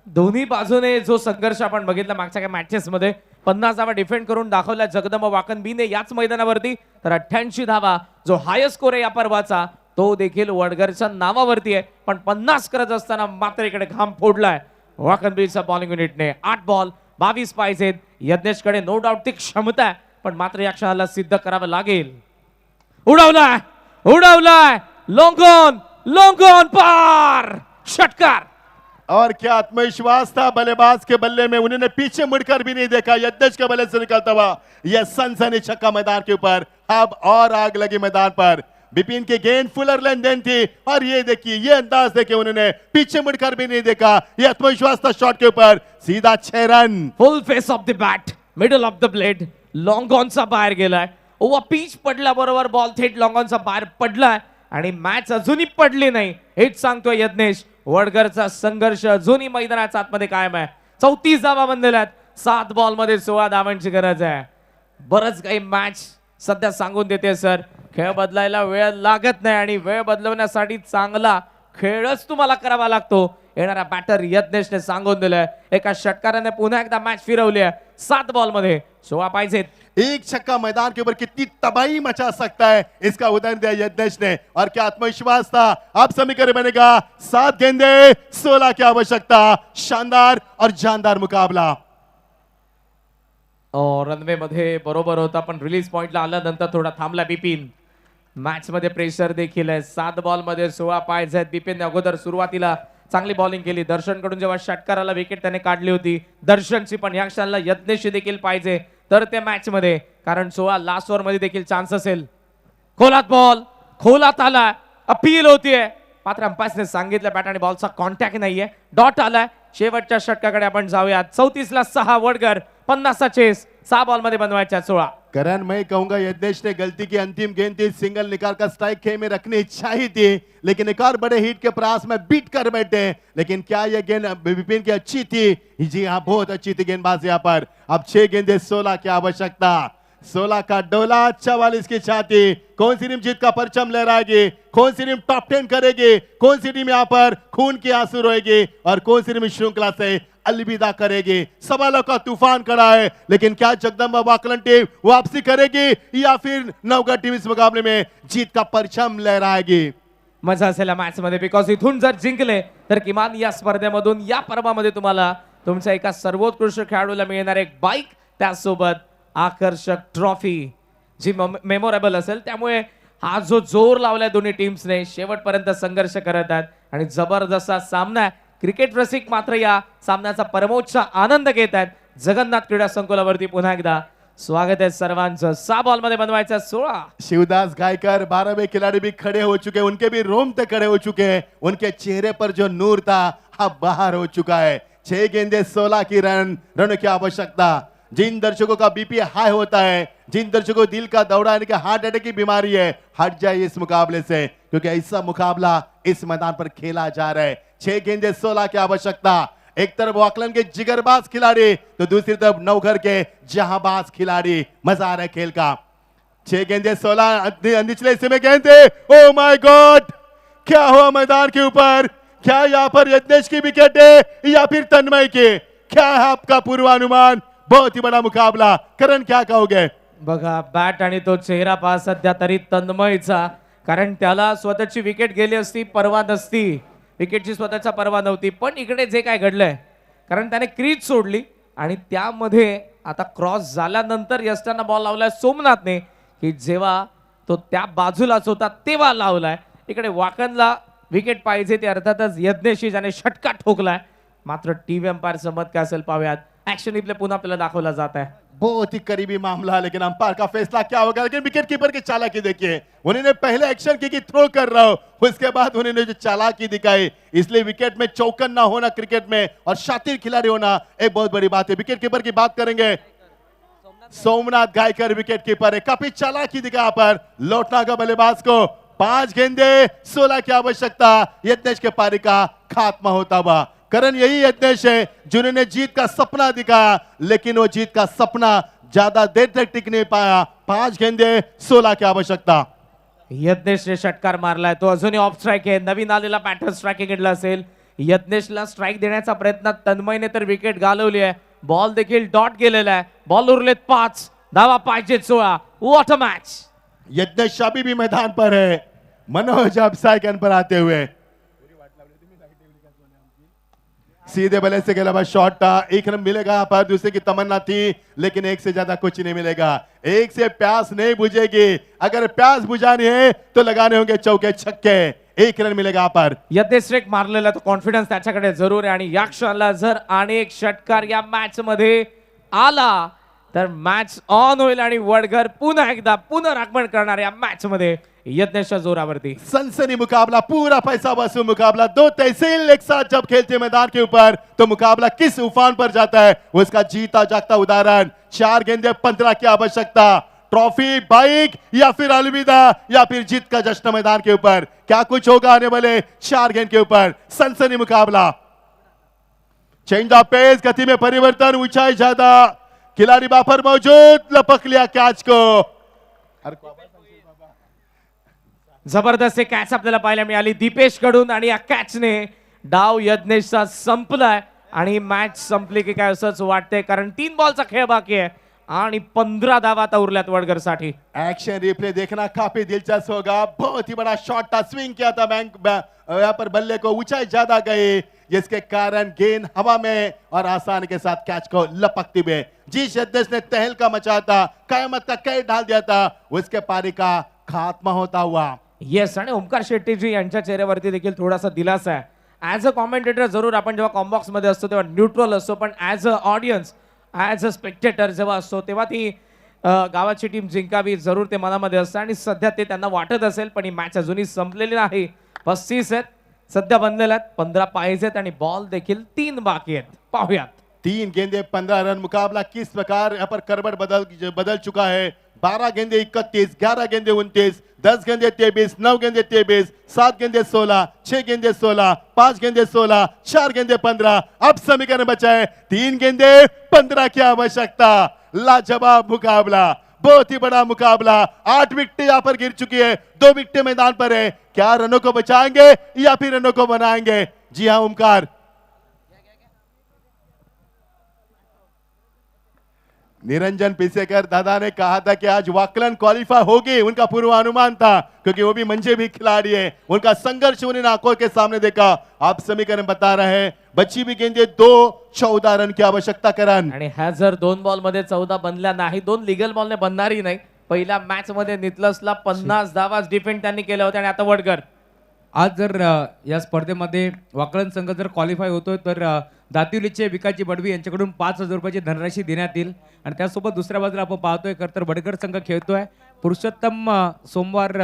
दोन्ही बाजूने जो संघर्ष आपण बघितला मागच्या काही मॅचेस मध्ये 50 धावा डिफेंड करून दाखवल्या जगदंबा वाकनबीने याच मैदानावरती. तर 88 धावा जो हायस्ट स्कोर आहे या पर्वाचा तो देखील वडगरच्या नावावरती आहे. पण 50 करत असताना मात्र इकडे घाम फोडलाय वाकनबीच्या बॉलिंग युनिटने. 8 बॉल 22 पाहिजेत. यज्ञेशकडे नो डाऊट ती क्षमता आहे पण मात्र या क्षणाला सिद्ध करावं लागेल. उडवलाय लॉन्ग ऑन पार षटकार. और क्या आत्मविश्वास था बल्लेबाज के बल्ले में, उन्होंने पीछे मुड़कर भी नहीं देखा. यज्ञेश के बल्ले से निकलता हुआ यह सनसनी छक्का मैदान के ऊपर. अब और आग लगी मैदान पर. बिपिन की गेंद फुलर लेन देन थी और ये देखिए ये अंदाज देखे उन्होंने पीछे मुड़कर भी नहीं देखा. ये आत्मविश्वास था शॉट के ऊपर. सीधा 6 run. Full face of the bat, middle of the blade. Long ऑनचा बाहेर गेलाय. पीच पडल्या बरोबर बॉल थेट लॉंग ऑनचा बाहेर पडलाय आणि मॅच अजूनही पडली नाही. हेच सांगतोय यज्ञेश. वडगरचा संघर्ष अजूनही मैदानाच्या आतमध्ये कायम आहे. 34 धावा बनलेल्या आहेत. 7 बॉल मध्ये 16 धावांची गरज आहे. बरंच काही मॅच सध्या सांगून देते सर, खेळ बदलायला वेळ लागत नाही आणि वेळ बदलवण्यासाठी चांगला खेळच तुम्हाला करावा लागतो. येणारा बॅटर यज्ञेशने सांगून दिलंय. एका षटकाराने पुन्हा एकदा मॅच फिरवली आहे. 7 बॉल मध्ये 16 पाहिजेत. एक छक्का मैदान के ऊपर कितनी तबाही मचा सकता है इसका उदाहरण दिया यज्ञेश ने. और क्या आत्मविश्वास था. अब समीकरण बनेगा 7 गेंदे 16 की आवश्यकता. शानदार और जानदार मुकाबला. रनवे मध्ये बरोबर होता पण रिलीज पॉइंटला आल्यानंतर थोडा थांबला बिपिन. मॅच मध्ये प्रेशर देखील आहे. 7 बॉल मध्ये 16 पाहिजे आहेत. बिपिनने अगोदर सुरुवातीला चांगली बॉलिंग केली. दर्शनकडून जेव्हा षटकाराला विकेट त्याने काढली होती दर्शनची, पण या क्षणाला यज्ञेशची देखील पाहिजे तर ते मॅच मध्ये, कारण 16 लास्ट ओव्हर मध्ये देखील चान्स असेल. खोलात बॉल खोलात आला. अपील होतीये मात्र अंपायरने सांगितलं बॅट आणि बॉलचा कॉन्टॅक्ट नाहीये. डॉट आलाय. शेवटच्या षटकाकडे आपण जाऊयात. 34 ला 6 वडगर, 50 चा चेस. 6 बॉल मध्ये बनवायच्या 16. करण मैं कहूंगा यज्ञेश ने गलती की. अंतिम गेंद थी, सिंगल निकाल कर स्ट्राइक खे में रखनी चाहिए थी, लेकिन एक और बड़े हिट के प्रयास में बीट कर बैठे. लेकिन क्या यह गेंद विपिन की अच्छी थी? जी हाँ, बहुत अच्छी थी गेंदबाज यहाँ पर. अब 6 गेंदे 16 की आवश्यकता. 16 का डोला, 44 की छाती. कौन सी टीम जीत का परचम लहराएगी? कौन सी टीम टॉप 10 करेगी? कौन सी टीम यहाँ पर खून की आंसू रोएगी और कौन सी टीम श्रृंखला से अलविदा करेगी? सवालों का तूफान खड़ा है, लेकिन क्या जगदंबा वाकलन टीम वापसी करेगी या फिर नवगढ़ टीम इस मुकाबले में जीत का परचम लहराएगी? मजा असेल मॅच मध्ये, बिकॉज इथून जर जिंकले तर किमान या स्पर्धेमधून या पर्वामध्ये तुम्हाला तुमच्या एका सर्वोत्कृष्ट खेळाडूला मिळणार एक बाईक, त्यासोबत आकर्षक ट्रॉफी जी मेमोरेबल असेल. त्यामुळे हा जो जोर लावलाय दोन्ही टीम्सने, शेवटपर्यंत संघर्ष करत आहेत आणि जबरदस्त सामना आहे. क्रिकेट रसिक मात्र या सामन्याचा परमोच्च आनंद घेत आहेत. जगन्नाथ क्रीडा संकुलावरती पुन्हा एकदा स्वागत है सर्वांचं. 6 बॉल मध्ये बनवायचा 16. शिवदास गायकर 12वें खिलाड़ी भी खड़े हो चुके हैं, उनके भी रोंगटे खड़े हो चुके हैं, उनके चेहरे पर जो नूर था अब बाहर हो चुका है. 6 गेंदे 16 की रनों की आवश्यकता. जिन दर्शकों का बीपी हाई होता है, जिन दर्शकों को दिल का दौरा यानी कि हार्ट अटैक की बीमारी है, हट जाए इस मुकाबले से, क्योंकि ऐसा मुकाबला इस मैदान पर खेला जा रहा है. 6 गेंदे 16 की आवश्यकता. एक तरफ ऑकलैंड के जिगरबाज खिलाड़ी तो दूसरी तरफ नवघर के जहांबाज खिलाड़ी. मजा आ रहा है खेल का. 6 गेंदे 16 निचले हिस्से में गेंदे. ओ माय गॉड, क्या हुआ मैदान के ऊपर? क्या यहाँ पर यज्ञेश की विकेट है या फिर तन्मय की? क्या है आपका पूर्वानुमान? बहुत ही बड़ा मुकाबला. करण, क्या कहोगे? बघा, बॅट आणि तो चेहरा पहा सध्या तरी तन्मयचा, कारण त्याला स्वतःची विकेट गेली असती परवा नसती, विकेटची स्वतःचा परवा नव्हती. पण इकडे जे काय घडलंय, कारण त्याने क्रीज सोडली आणि त्यामध्ये आता क्रॉस झाल्यानंतर यस्टांना बॉल लावलाय सोमनाथने, की जेव्हा तो त्या बाजूलाच होता तेव्हा लावलाय. इकडे वाकनला विकेट पाहिजे ते अर्थातच यज्ञेशी ज्याने षटका ठोकलाय. मात्र टीव्ही अंपायरचं मत काय असेल पाहूयात. ऍक्शन रिप्ले पुन्हा आपल्याला दाखवला जात आहे. बहुत ही करीबी मामला, लेकिन अंपायर का फैसला क्या होगा? लेकिन विकेट कीपर की चालाकी देखिए, उन्होंने पहले एक्शन की कि थ्रो कर रहा हो, उसके बाद उन्होंने जो चालाकी दिखाई, इसलिए विकेट में चौकन ना होना क्रिकेट में और शातिर खिलाड़ी होना एक बहुत बड़ी बात है. विकेट कीपर की बात करेंगे, सोमनाथ गायकर विकेट कीपर है. काफी चालाकी दिखा यहाँ पर लौटना का बल्लेबाज को. 5 गेंदे 16 की आवश्यकता. यज्ञेश के पारी का खात्मा होता हुआ. करण, यही यज्ञेश है जिन्होंने जीत का सपना दिखाया, लेकिन वो जीत का सपना ज्यादा देर तक टिक नहीं पाया. 5 गेंदे 16 की आवश्यकता. यज्ञेशने षटकार मारलाय, तो अजूनही ऑफ स्ट्राईक आहे. नवीन आलेला पॅटर्न स्ट्रायकिंग घेतला असेल. यज्ञेशला स्ट्राईक देण्याचा प्रयत्न तन्मयने तर विकेट घालवली आहे. बॉल देखील डॉट गेलेला आहे. बॉल उरलेत 5, धावा पाहिजे 16. What a match. यज्ञेश अभी भी मैदान पर है. मनोज अब साइकन पर आते हुए सीधे बल्ले से खेला शॉट था. एक रन मिलेगा यहाँ पर, दूसरे की तमन्ना थी, लेकिन एक से ज्यादा कुछ नहीं मिलेगा. एक से प्यास नहीं बुझेगी. अगर प्यास बुझानी है तो लगाने होंगे चौके छक्के. 1 रन मिलेगा यहाँ पर. यज्ञेश स्ट्राईक मारलेला, तो कॉन्फिडन्स त्याच्याकडे जरूर आहे आणि या क्षणाला जर अनेक षटकार या मॅच मध्ये आला तर मॅच ऑन होईल आणि वडघर पुन्हा एकदा पुनरागमन करणार या मॅच मध्ये यज्ञेशच्या जोरावरती. सनसनी मुकाबला, पूरा पैसा वसूल मुकाबला. 2 तहसील एक साथ जब खेलते हैं मैदान के ऊपर तो मुकाबला किस उफान पर जाता है, उसका जीता जागता उदाहरण. 4 गेंदे 15 की आवश्यकता. ट्रॉफी, बाइक या फिर अलविदा या फिर जीत का जश्न मैदान के ऊपर. क्या कुछ होगा आने वाले 4 गेंद के ऊपर. सनसनी मुकाबला. चेंज ऑफ पेस, गति में परिवर्तन, ऊंचाई ज्यादा. खिलाड़ी बापर मौजूद, लपक लिया कैच को. जबरदस्त कॅच आपल्याला पाहायला मिळाली दीपेश कडून आणि या कॅचने डाव यज्ञेशचा संपलाय आणि मॅच संपली की काय असंच वाटतंय, कारण 3 बॉलचा खेळ बाकी आहे आणि 15 धावा आता उरल्यात वडगरसाठी. एक्शन रिप्ले देखना काफी दिलचस्प होगा. बहुत ही बड़ा शॉट था, स्विंग किया था यहाँ पर बल्ले को, ऊंचाई ज्यादा गई, जिसके कारण गेंद हवा में और आसानी के साथ कैच को लपकते हुए जिस यज्ञेश ने तहलका मचाया था, कयामत का कहर डाल दिया था, उसके पारी का खात्मा होता हुआ. येस, आणि ओमकार शेट्टीजी यांच्या चेहऱ्यावरती देखील थोडासा दिलासा आहे. ॲज अ कॉमेंटेटर जरूर आपण जेव्हा कॉम्बॉक्स मध्ये असतो तेव्हा न्यूट्रल असतो, पण as a audience, as a Spectator जेव्हा असतो तेव्हा ती गावाची टीम जिंकावी जरूर ते मनामध्ये असतं आणि सध्या ते त्यांना वाटत असेल. पण ही मॅच अजूनही संपलेली नाही. 35 आहेत सध्या बनलेल्या आहेत, 15 पाहिजेत आणि बॉल देखील 3 बाकी आहेत. पाहूयात. 3 गेंदे 15 रन. मुकाबला किस प्रकार यहाँ पर करवट बदल चुका है. 12 गेंदे 31, 11 गेंदे 29, 10 गेंदे 23, 9 गेंदे 23, 7 गेंदे 16, 6 गेंदे 16, 5 गेंदे 16, 4 गेंदे 15. अब समीकरण बचा है 3 गेंदे 15 की आवश्यकता. लाजवाब मुकाबला, बहुत ही बड़ा मुकाबला. 8 विकेटें यहाँ पर गिर चुकी है, 2 विकेटें मैदान पर है. क्या रनों को बचाएंगे या फिर रनों को बनाएंगे? जी हाँ ओमकार. निरंजन पिसेकर दादा ने कहा था कि आज वाकलन क्वालिफाई होगी, उनका पूर्वानुमान था क्योंकि वो भी मंजे भी खिलाड़ी है, उनका संघर्ष उन्हें आंखों के सामने देखा। आप समीकरण बता रहे हैं बच्ची भी गेंदे 2-14 रन की आवश्यकता करण। आणि ह्या जर 2 बॉल मध्ये 14 बनल्या नाही, 2 लिगल बॉलने बनणारही नाही। पहिल्या मॅच मध्ये नितलसला 50 धावा डिफेंड त्यांनी केल्या होत्या आणि आता वडकर आज जर या स्पर्धेमध्ये वाकलन संघ जर क्वालिफाय होतोय तर दातिवलीचे विकासजी बडवी यांच्याकडून 5,000 रुपयाची धनराशी देण्यात येईल आणि त्यासोबत दुसऱ्या बाजूला आपण पाहतोय तर बडकर संघ खेळतोय पुरुषोत्तम सोमवार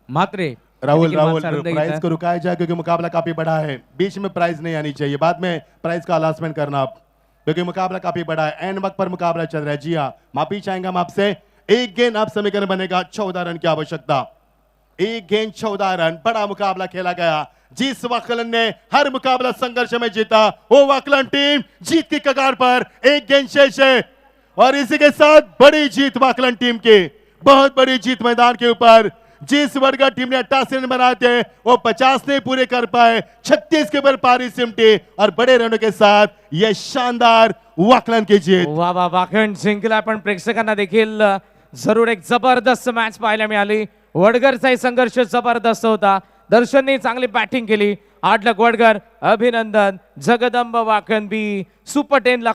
म्हात्रे राहुल याने राहुल मानसा रद्द प्राइस घेतला। को रुकाया जाए क्योंकि मुकाबला काफी बड़ा है, बीच में प्राइस नहीं आनी चाहिए, बाद में प्राइस का अनाउंसमेंट करना क्योंकि मुकाबला काफी बड़ा है, एंड वक्त पर मुकाबला चल रहा है। जी हाँ, माफी चाहेंगे हम आपसे। एक गेंद आप समीकरण बनेगा, 14 रन की आवश्यकता। एक गेंद 14 रन, बड़ा मुकाबला खेला गया। जिस वाकलन ने हर मुकाबला संघर्ष में जीता, वो वाकलन टीम जीत की कगार पर, एक गेंद शेष है और इसी के साथ बड़ी जीत वाकलन टीम की, बहुत बड़ी जीत मैदान के ऊपर। जिस वर्ग टीम ने 88 रन बनाए थे वो 50 नहीं पूरे कर पाए, 36 के ऊपर पारी सिमटी और बड़े रनों के साथ यह शानदार वाकलन की जीत। वा वा वाकण जिंकला, पण प्रेक्षकांना देखील जरूर एक जबरदस्त मॅच पाहायला मिळाली। वडगरचाही संघर्ष जबरदस्त होता, दर्शनने चांगली बॅटिंग केली। 8 लाख वडगर, अभिनंदन। Jagdamb Wakan B super 10 lakh